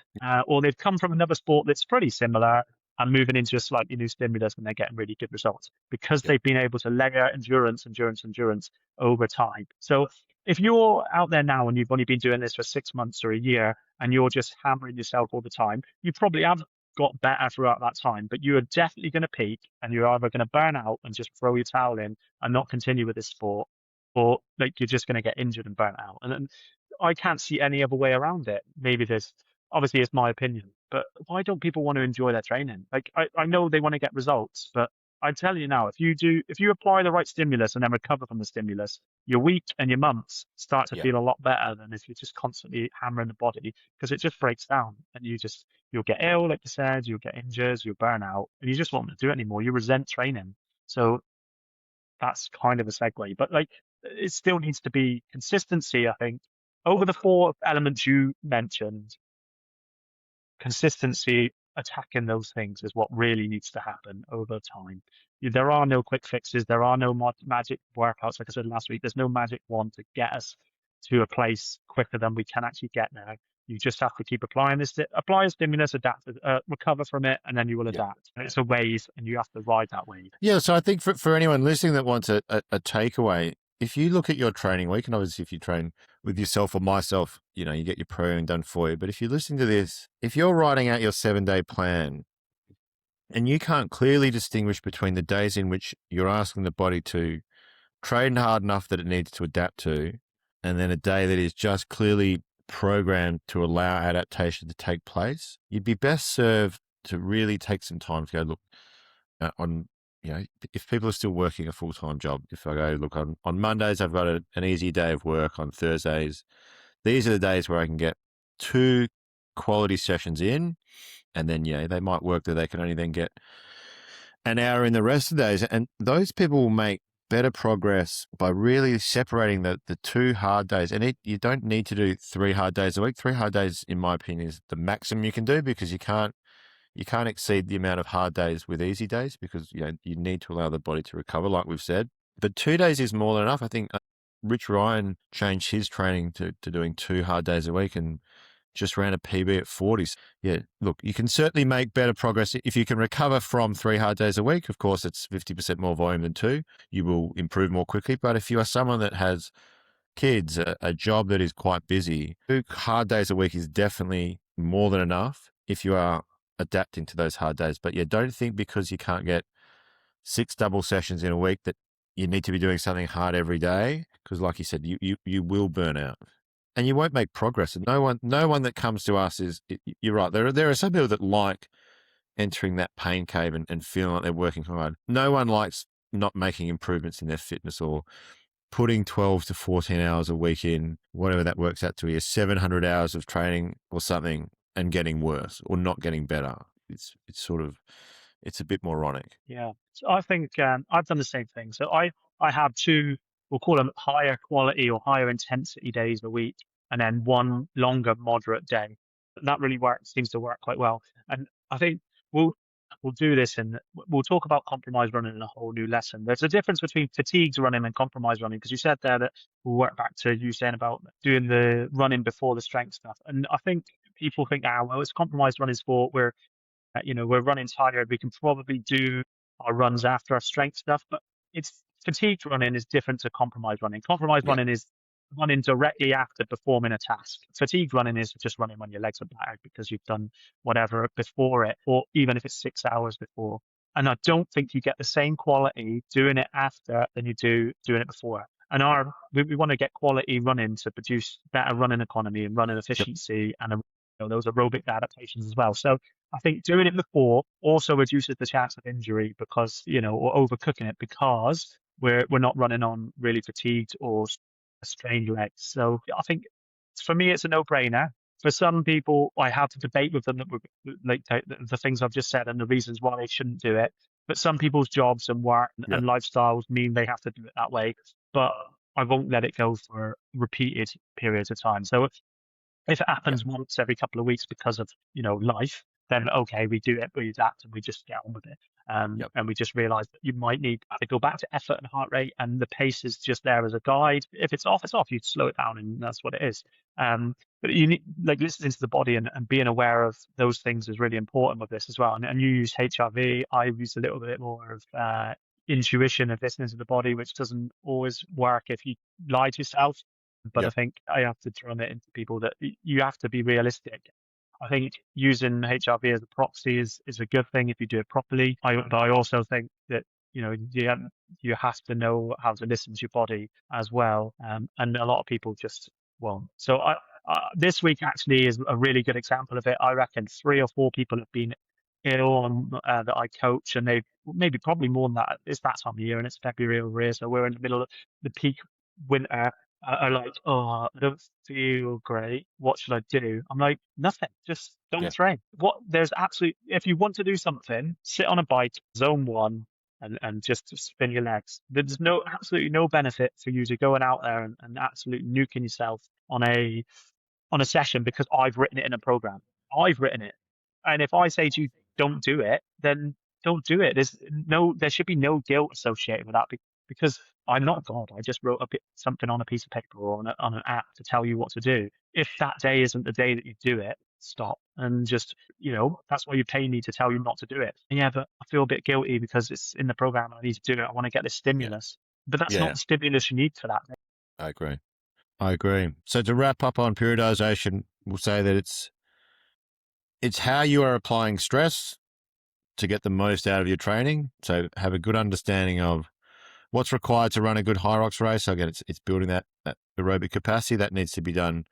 Or they've come from another sport that's pretty similar and moving into a slightly new stimulus, and they're getting really good results because they've been able to layer endurance over time. So if you're out there now and you've only been doing this for 6 months or a year and you're just hammering yourself all the time, you probably have got better throughout that time, but you are definitely going to peak and you're either going to burn out and just throw your towel in and not continue with this sport, or like you're just going to get injured and burnt out. And I can't see any other way around it. Maybe there's obviously it's my opinion, but why don't people want to enjoy their training? Like I know they want to get results, but I tell you now, if you apply the right stimulus and then recover from the stimulus, your week and your months start to feel a lot better than if you're just constantly hammering the body, because it just breaks down and you'll get ill, like you said, you'll get injured, you'll burn out, and you just won't want to do it anymore. You resent training. So that's kind of a segue, but like it still needs to be consistency, I think, over the 4 elements you mentioned. Consistency, attacking those things is what really needs to happen over time. There are no quick fixes. There are no magic workouts. Like I said last week, there's no magic wand to get us to a place quicker than we can actually get there. You just have to keep applying this, apply a stimulus, adapt, recover from it, and then you will adapt. And it's a wave, and you have to ride that wave. Yeah, so I think for anyone listening that wants a takeaway, if you look at your training week, and obviously if you train with yourself or myself, you get your programming done for you. But if you're listening to this, if you're writing out your 7-day plan and you can't clearly distinguish between the days in which you're asking the body to train hard enough that it needs to adapt to, and then a day that is just clearly programmed to allow adaptation to take place, you'd be best served to really take some time to go, look, if people are still working a full-time job, if I go, look, on Mondays, I've got an easy day of work. On Thursdays, these are the days where I can get 2 quality sessions in, And then, they might work that they can only then get an hour in the rest of the days. And those people will make better progress by really separating the 2 hard days. And you don't need to do 3 hard days a week. 3 hard days, in my opinion, is the maximum you can do, because you can't exceed the amount of hard days with easy days, because you need to allow the body to recover, like we've said. But 2 days is more than enough. I think Rich Ryan changed his training to doing 2 hard days a week and just ran a PB at 40s. Yeah, look, you can certainly make better progress. If you can recover from 3 hard days a week, of course, it's 50% more volume than 2. You will improve more quickly. But if you are someone that has kids, a job that is quite busy, 2 hard days a week is definitely more than enough if you are adapting to those hard days. But don't think because you can't get 6 double sessions in a week that you need to be doing something hard every day, because like you said, you will burn out and you won't make progress. And no one that comes to us you're right. There are some people that like entering that pain cave and feeling like they're working hard. No one likes not making improvements in their fitness or putting 12 to 14 hours a week in, whatever that works out to be, 700 hours of training or something, and getting worse or not getting better. It's a bit moronic. Yeah. So I think I've done the same thing. So I have two, we'll call them higher quality or higher intensity days a week, and then one longer moderate day. That really seems to work quite well. And I think we'll do this, and we'll talk about compromise running in a whole new lesson. There's a difference between fatigues running and compromise running, because you said there that we'll work back to you saying about doing the running before the strength stuff. And I think people think, well, it's compromised running sport. We're running tired. We can probably do our runs after our strength stuff, but it's fatigued running is different to compromised running. Compromised Yeah. running is running directly after performing a task. Fatigued running is just running when your legs are battered because you've done whatever before it, or even if it's 6 hours before. And I don't think you get the same quality doing it after than you do doing it before. And we want to get quality running to produce better running economy and running efficiency and those aerobic adaptations as well. So I think doing it before also reduces the chance of injury because, or overcooking it because we're not running on really fatigued or strained legs. So I think for me, it's a no-brainer. For some people, I have to debate with them like the things I've just said and the reasons why they shouldn't do it. But some people's jobs and work and lifestyles mean they have to do it that way. But I won't let it go for repeated periods of time. So if it happens once every couple of weeks because of, life, then okay, we do it, we adapt, and we just get on with it. And we just realize that you might need to go back to effort and heart rate, and the pace is just there as a guide. If it's off, it's off. You slow it down, and that's what it is. But you need, listening to the body and being aware of those things is really important with this as well. And you use HRV. I use a little bit more of intuition of listening to the body, which doesn't always work if you lie to yourself. But I think I have to drum it into people that you have to be realistic. I think using HRV as a proxy is a good thing if you do it properly. But I also think that, you have to know how to listen to your body as well. And a lot of people just won't. So this week actually is a really good example of it. I reckon 3 or 4 people have been ill that I coach, and they've probably more than that. It's that time of year, and it's February over here, so we're in the middle of the peak winter. Are like, I don't feel great. What should I do? I'm like, nothing. Just don't train. If you want to do something, sit on a bike, zone 1, and just spin your legs. There's absolutely no benefit for you to going out there and absolutely nuking yourself on a session because I've written it in a program. I've written it. And if I say to you, don't do it, then don't do it. There should be no guilt associated with that because I'm not God. I just wrote something on a piece of paper or on an app to tell you what to do. If that day isn't the day that you do it, stop and just, that's why you pay me to tell you not to do it. Yeah, but I feel a bit guilty because it's in the program and I need to do it. I want to get this stimulus. But that's not the stimulus you need for that. I agree. So to wrap up on periodization, we'll say that it's how you are applying stress to get the most out of your training. So have a good understanding of what's required to run a good Hyrox race. Again, it's building that aerobic capacity that needs to be done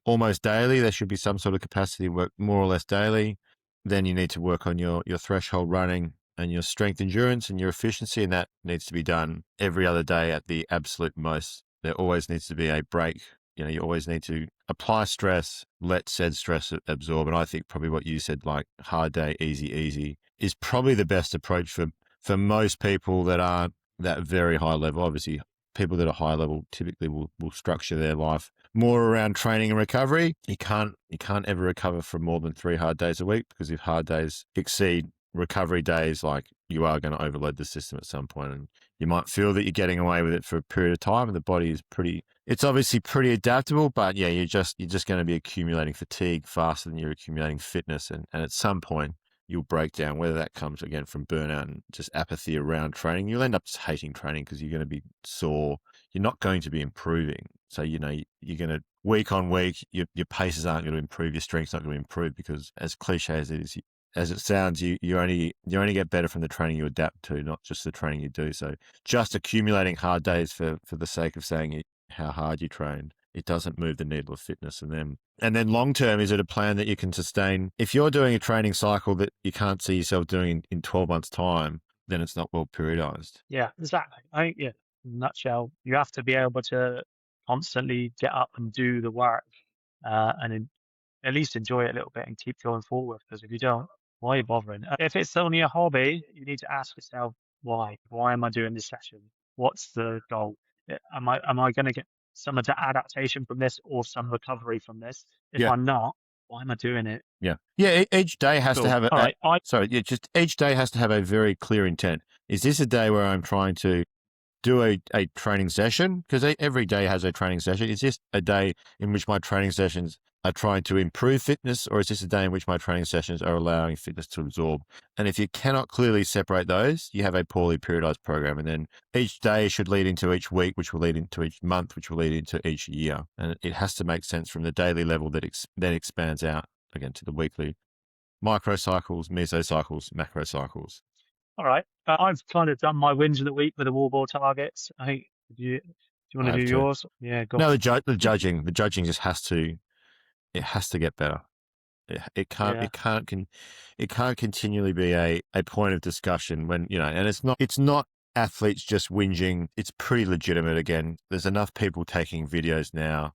almost daily. There should be some sort of capacity work more or less daily. Then you need to work on your threshold running and your strength endurance and your efficiency, and that needs to be done every other day at the absolute most. There always needs to be a break you always need to apply stress, let said stress absorb. And I think probably what you said, like hard day, easy, is probably the best approach for most people that aren't that very high level. Obviously, people that are high level typically will structure their life more around training and recovery. You can't ever recover from more than 3 hard days a week, because if hard days exceed recovery days, like, you are going to overload the system at some point, and you might feel that you're getting away with it for a period of time, and the body is it's obviously pretty adaptable, but yeah, you're just going to be accumulating fatigue faster than you're accumulating fitness, and at some point you'll break down, whether that comes again from burnout and just apathy around training. You'll end up just hating training because you're going to be sore. You're not going to be improving. So, you're going to, week on week, your paces aren't going to improve, your strength's not going to improve, because as cliche as it is, as it sounds, you only get better from the training you adapt to, not just the training you do. So just accumulating hard days for the sake of saying how hard you trained, it doesn't move the needle of fitness. And then long term, is it a plan that you can sustain? If you're doing a training cycle that you can't see yourself doing in 12 months' time, then it's not well periodized. Yeah, exactly. In a nutshell, you have to be able to constantly get up and do the work, and at least enjoy it a little bit and keep going forward. Because if you don't, why are you bothering? If it's only a hobby, you need to ask yourself why. Why am I doing this session? What's the goal? Am I going to get some adaptation from this or some recovery from this? If Yeah. I'm not, why am I doing it? Yeah. Each day has to have All right. just each day has to have a very clear intent. Is this a day where I'm trying to do a training session? Because every day has a training session. Is this a day in which my training sessions are trying to improve fitness, or is this a day in which my training sessions are allowing fitness to absorb? And if you cannot clearly separate those, you have a poorly periodized program. And then each day should lead into each week, which will lead into each month, which will lead into each year. And it has to make sense from the daily level that then expands out again to the weekly microcycles, mesocycles, macrocycles. All right. I've kind of done my wins of the week with the wall ball targets. I think. Do you want I to do have to. yours? Yeah, go. No, the judging just has to get better. It Yeah. can't continually be a point of discussion when, and it's not athletes just whinging. It's pretty legitimate. Again, there's enough people taking videos now.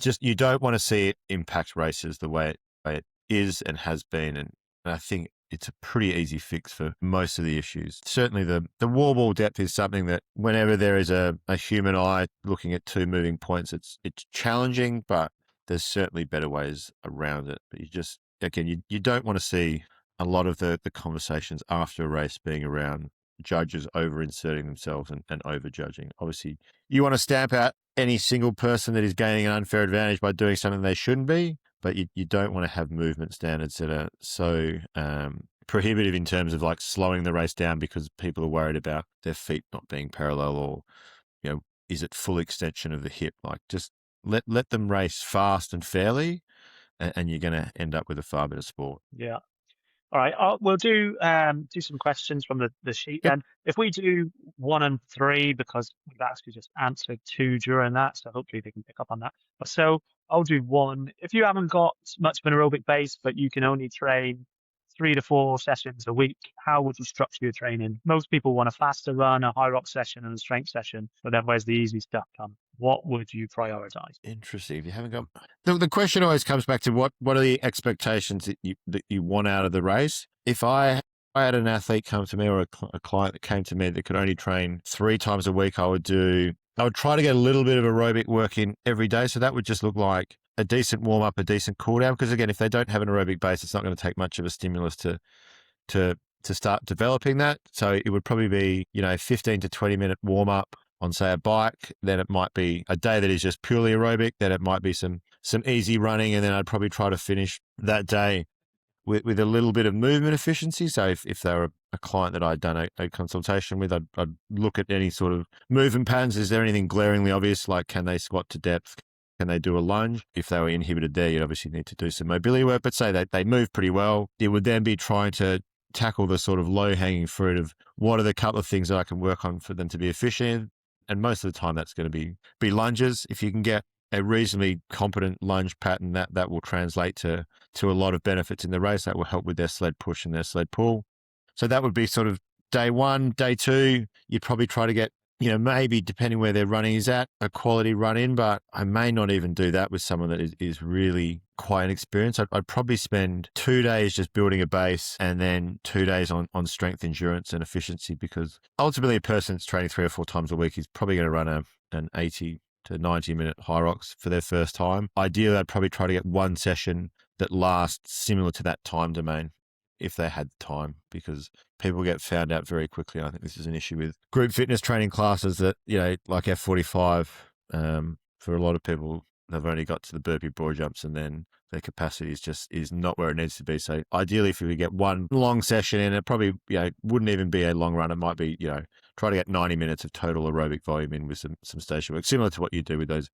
Just, you don't want to see it impact races the way it is and has been, and I think it's a pretty easy fix for most of the issues. Certainly the wall ball depth is something that whenever there is a human eye looking at two moving points, it's challenging, but there's certainly better ways around it. But you don't want to see a lot of the conversations after a race being around judges over inserting themselves and over judging. Obviously, you want to stamp out any single person that is gaining an unfair advantage by doing something they shouldn't be, but you don't want to have movement standards that are so prohibitive in terms of like slowing the race down because people are worried about their feet not being parallel, or is it full extension of the hip? Like, just let them race fast and fairly, and you're going to end up with a far better sport. Yeah. All right. We'll do some questions from the sheet Yep. then. If we do 1 and 3, because we've actually just answered 2 during that, so hopefully they can pick up on that. So I'll do 1. If you haven't got much of an aerobic base, but you can only train 3 to 4 sessions a week, how would you structure your training? Most people want a faster run, a Hyrox session, and a strength session, but then where's the easy stuff come? What would you prioritize? Interesting. If you haven't got the question always comes back to what are the expectations that you want out of the race? If I had an athlete come to me, or a client that came to me that could only train 3 times a week, I would try to get a little bit of aerobic work in every day. So that would just look like a decent warm up, a decent cool down. Because again, if they don't have an aerobic base, it's not going to take much of a stimulus to start developing that. So it would probably be 15 to 20 minute warm up on, say, a bike. Then it might be a day that is just purely aerobic. Then it might be some easy running, and then I'd probably try to finish that day with a little bit of movement efficiency. So if they were a client that I'd done a consultation with, I'd look at any sort of movement patterns. Is there anything glaringly obvious, like can they squat to depth? Can they do a lunge? If they were inhibited there, you'd obviously need to do some mobility work, but say they move pretty well. It would then be trying to tackle the sort of low-hanging fruit of what are the couple of things that I can work on for them to be efficient. And most of the time that's going to be lunges. If you can get a reasonably competent lunge pattern, that will translate to a lot of benefits in the race. That will help with their sled push and their sled pull. So that would be sort of day 1. Day 2, you'd probably try to get maybe depending where their running is at, a quality run in, but I may not even do that with someone that is really quite inexperienced. I'd probably spend 2 days just building a base and then 2 days on strength, endurance, and efficiency, because ultimately a person that's training 3 or 4 times a week is probably going to run an 80 to 90-minute Hyrox for their first time. Ideally, I'd probably try to get one session that lasts similar to that time domain if they had the time, because people get found out very quickly. I think this is an issue with group fitness training classes that, like F45, for a lot of people, they've only got to the burpee broad jumps and then their capacity is not where it needs to be. So ideally, if we get one long session in, it probably, wouldn't even be a long run. It might be, try to get 90 minutes of total aerobic volume in with some station work, similar to what you do with those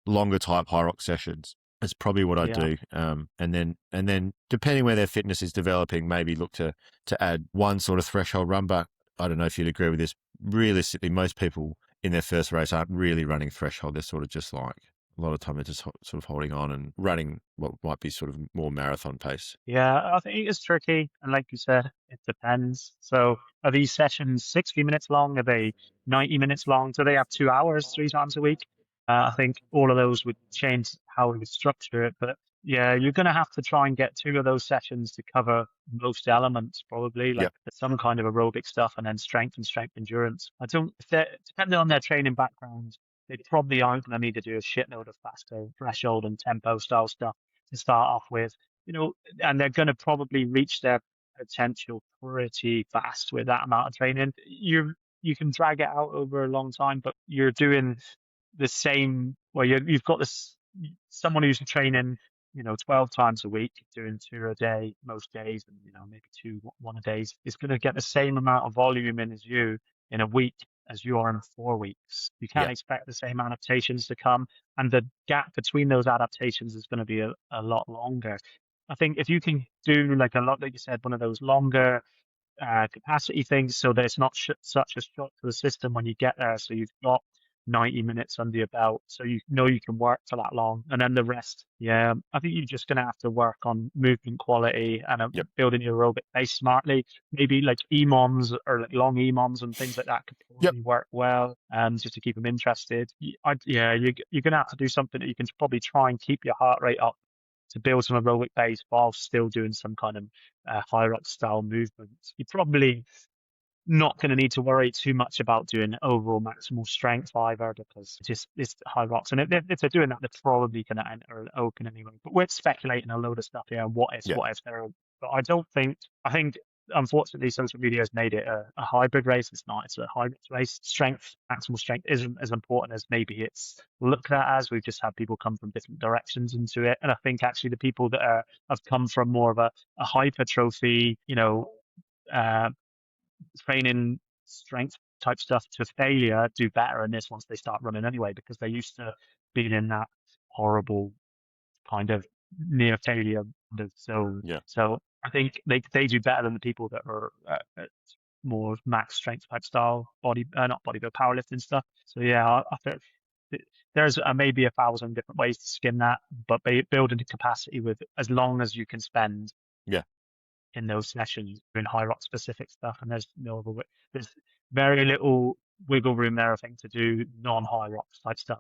longer type Hyrox sessions. That's probably what I Yeah. do. And then depending where their fitness is developing, maybe look to add one sort of threshold run. But I don't know if you'd agree with this. Realistically, most people in their first race aren't really running threshold. They're sort of just like, a lot of time they're just sort of holding on and running what might be sort of more marathon pace. Yeah, I think it's tricky. And like you said, it depends. So are these sessions 60 minutes long? Are they 90 minutes long? Do they have 2 hours 3 times a week? I think all of those would change how we would structure it. But yeah, you're going to have to try and get two of those sessions to cover most elements, probably like Yep. some kind of aerobic stuff and then strength and strength endurance. I don't, if they're, depending on their training background, they probably aren't going to need to do a shitload of faster threshold and tempo style stuff to start off with, and they're going to probably reach their potential pretty fast with that amount of training. You can drag it out over a long time, but you're doing the same. Well, you've got this someone who's training, 12 times a week, doing two a day most days, and maybe two one a days is going to get the same amount of volume in as you in a week as you are in 4 weeks. You can't Yeah. expect the same adaptations to come, and the gap between those adaptations is going to be a lot longer. I think if you can do like a lot, like you said, one of those longer capacity things so that it's not such a shock to the system when you get there. So you've got 90 minutes under your belt, so you know you can work for that long. And then the rest, yeah, I think you're just going to have to work on movement quality and Yep. building your aerobic base smartly. Maybe like EMOMs or like long EMOMs and things like that could Yep. probably work well, just to keep them interested. Yeah, you're going to have to do something that you can probably try and keep your heart rate up to build some aerobic base while still doing some kind of Hyrox style movements. You're probably not going to need to worry too much about doing overall maximal strength either, because just it's Hyrox. And if they're doing that, they're probably going to enter an open anyway. But we're speculating a load of stuff here. Yeah. What if they're, but I think unfortunately social media has made it a hybrid race. It's not, it's a hybrid race. Strength, maximal strength isn't as important as maybe it's looked at as. We've just had people come from different directions into it. And I think actually the people that have come from more of a hypertrophy, uh, training strength type stuff to failure do better in this once they start running anyway, because they're used to being in that horrible kind of near failure kind of zone. Yeah. So I think they do better than the people that are at more max strength type style not body, but powerlifting stuff. So yeah, I think there's maybe 1,000 different ways to skin that, but building the capacity with as long as you can spend Yeah. in those sessions doing Hyrox specific stuff, and there's no other way. There's very little wiggle room there, I think, to do non-Hyrox type stuff.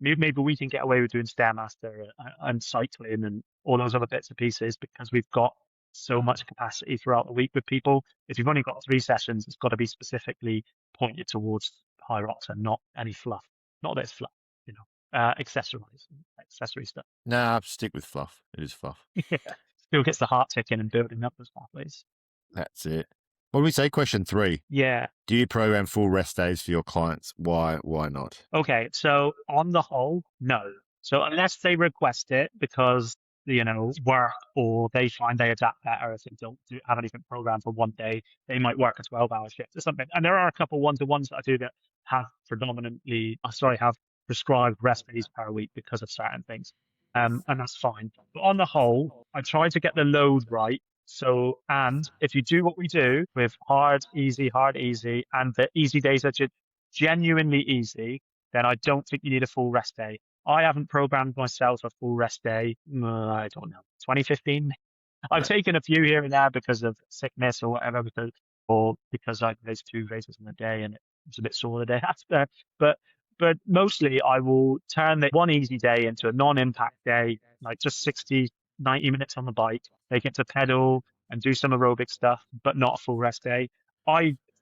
Maybe we can get away with doing Stairmaster and cycling and all those other bits and pieces because we've got so much capacity throughout the week with people. If you've only got 3 sessions, it's got to be specifically pointed towards Hyrox and not any fluff. Not that it's fluff, accessory stuff. Nah, stick with fluff. It is fluff. Yeah, still gets the heart ticking and building up those pathways. That's it. What do we say? Question 3. Yeah. Do you program full rest days for your clients? Why not? Okay. So on the whole, no. So unless they request it because, work, or they find they adapt better if they don't have anything programmed for one day, they might work a 12-hour shift or something. And there are a couple one-to-ones that I do that have have prescribed rest days per week because of certain things. And that's fine. But on the whole, I try to get the load right. So, and if you do what we do with hard, easy, and the easy days are genuinely easy, then I don't think you need a full rest day. I haven't programmed myself a full rest day. I don't know, 2015. I've Yeah. taken a few here and there because of sickness or whatever, because I race 2 races in a day and it's a bit sore the day after. But mostly I will turn the one easy day into a non-impact day, like just 60, 90 minutes on the bike, take it to pedal and do some aerobic stuff, but not a full rest day.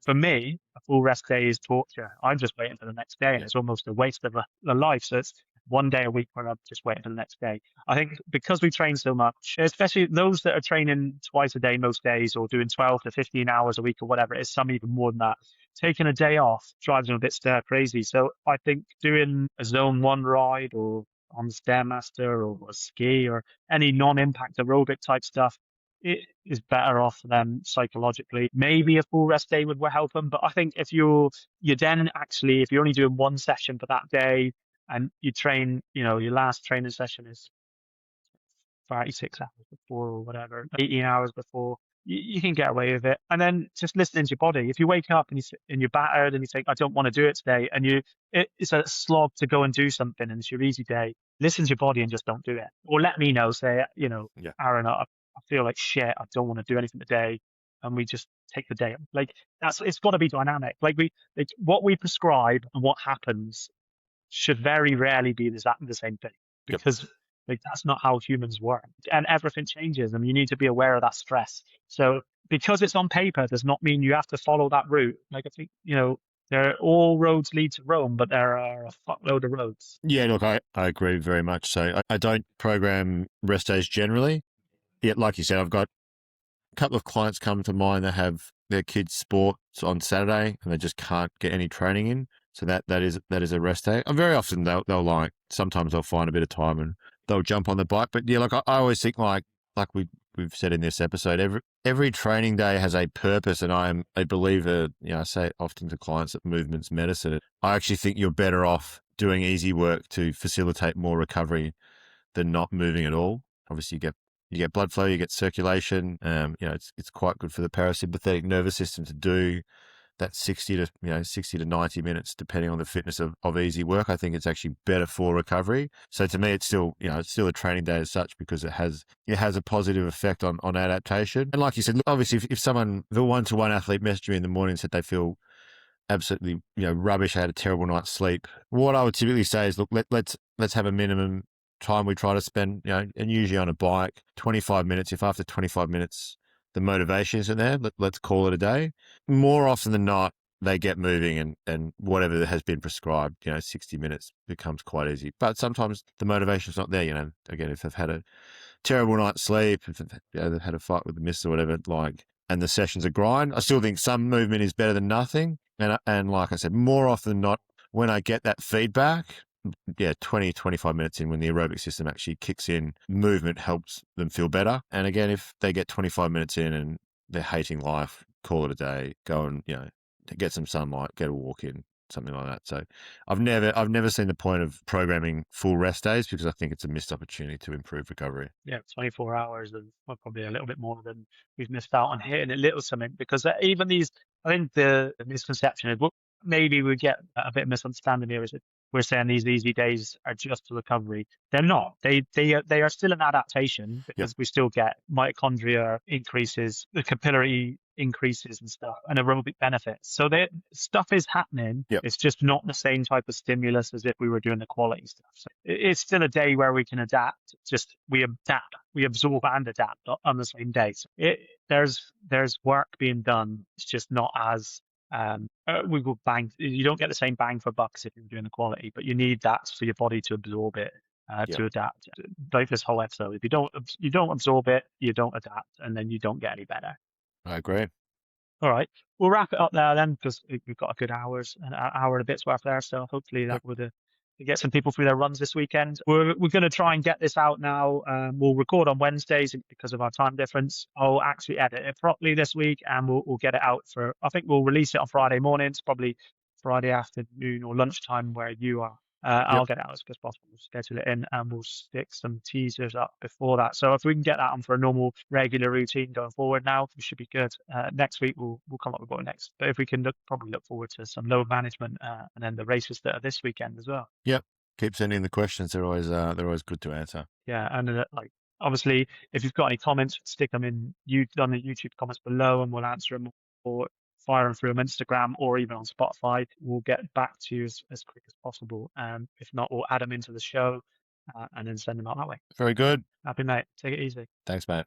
For me, a full rest day is torture. I'm just waiting for the next day, and Yeah. it's almost a waste of a life. So it's one day a week where I'm just waiting for the next day. I think because we train so much, especially those that are training twice a day most days or doing 12 to 15 hours a week or whatever it is, some even more than that, taking a day off drives them a bit stir crazy. So I think doing a zone one ride or on the Stairmaster or a ski or any non-impact aerobic type stuff, it is better off for them psychologically. Maybe a full rest day would help them, but I think you then actually, if you're only doing one session for that day and you train, your last training session is 36 hours before or whatever, 18 hours before, you can get away with it. And then just listening to your body. If you wake up and you're battered and you think, I don't want to do it today, and it's a slog to go and do something and it's your easy day, listen to your body and just don't do it. Or let me know, say, Yeah. Aaron, I feel like shit, I don't want to do anything today. And we just take the day. Like it's got to be dynamic. What we prescribe and what happens should very rarely be exactly the same thing, Yep. because that's not how humans work, and everything changes and you need to be aware of that stress. So because it's on paper does not mean you have to follow that route. Like I think, all roads lead to Rome, but there are a fuckload of roads. Yeah, look, I agree very much. So I don't program rest days generally. Yet, like you said, I've got a couple of clients come to mind that have their kids' sports on Saturday and they just can't get any training in. So that is a rest day. And very often sometimes they'll find a bit of time and they'll jump on the bike. But yeah, like I always think like we've said in this episode, every training day has a purpose, and I am a believer. I say it often to clients that movement's medicine. I actually think you're better off doing easy work to facilitate more recovery than not moving at all. Obviously, you get blood flow, you get circulation. It's quite good for the parasympathetic nervous system to do that 60 to 90 minutes, depending on the fitness of easy work. I think it's actually better for recovery. So to me, it's still a training day as such, because it has a positive effect on adaptation. And like you said, obviously, if a one-to-one athlete messaged me in the morning and said they feel absolutely rubbish, I had a terrible night's sleep, what I would typically say is, look, let's have a minimum time we try to spend, and usually on a bike, 25 minutes. If after 25 minutes the motivation isn't there, let's call it a day. More often than not, they get moving, and whatever has been prescribed, 60 minutes becomes quite easy. But sometimes the motivation's not there, again, if they've had a terrible night's sleep, if they've had a fight with the missus or whatever, and the session's a grind, I still think some movement is better than nothing. And like I said, more often than not, when I get that feedback, 20, 25 minutes in, when the aerobic system actually kicks in, movement helps them feel better. And again, if they get 25 minutes in and they're hating life, call it a day, go and, get some sunlight, get a walk in, something like that. So I've never seen the point of programming full rest days, because I think it's a missed opportunity to improve recovery. Yeah, 24 hours and probably a little bit more than we've missed out on hitting a little something, because even these, I think the misconception is, well, maybe we get a bit of misunderstanding here, is that we're saying these easy days are just for recovery. They're not. They are still an adaptation, because we still get mitochondria increases, the capillary increases and stuff, and aerobic benefits. So stuff is happening. Yep. It's just not the same type of stimulus as if we were doing the quality stuff. So it's still a day where we can adapt. Just we absorb and adapt on the same day. So there's work being done. It's just not as we will bang. You don't get the same bang for bucks if you're doing the quality, but you need that for your body to absorb it, to adapt. Like this whole episode, if you don't absorb it, you don't adapt, and then you don't get any better. I agree. All right, we'll wrap it up there then, because we've got a good hour and a bit's worth there. So hopefully that would get some people through their runs this weekend. We're going to try and get this out now. We'll record on Wednesdays because of our time difference. I'll actually edit it properly this week, and we'll get it out I think we'll release it on Friday mornings, probably Friday afternoon or lunchtime where you are. I'll get it out as quick as possible. We'll schedule it in, and we'll stick some teasers up before that. So if we can get that on for a normal, regular routine going forward now, we should be good. Next week we'll come up with what next. But if we can probably look forward to some load management, and then the races that are this weekend as well. Yep. Keep sending the questions. They're always good to answer. Yeah, and obviously, if you've got any comments, stick them in on the YouTube comments below, and we'll answer them. Or fire them through on Instagram or even on Spotify. We'll get back to you as quick as possible. If not, we'll add them into the show and then send them out that way. Very good. Happy, mate. Take it easy. Thanks, mate.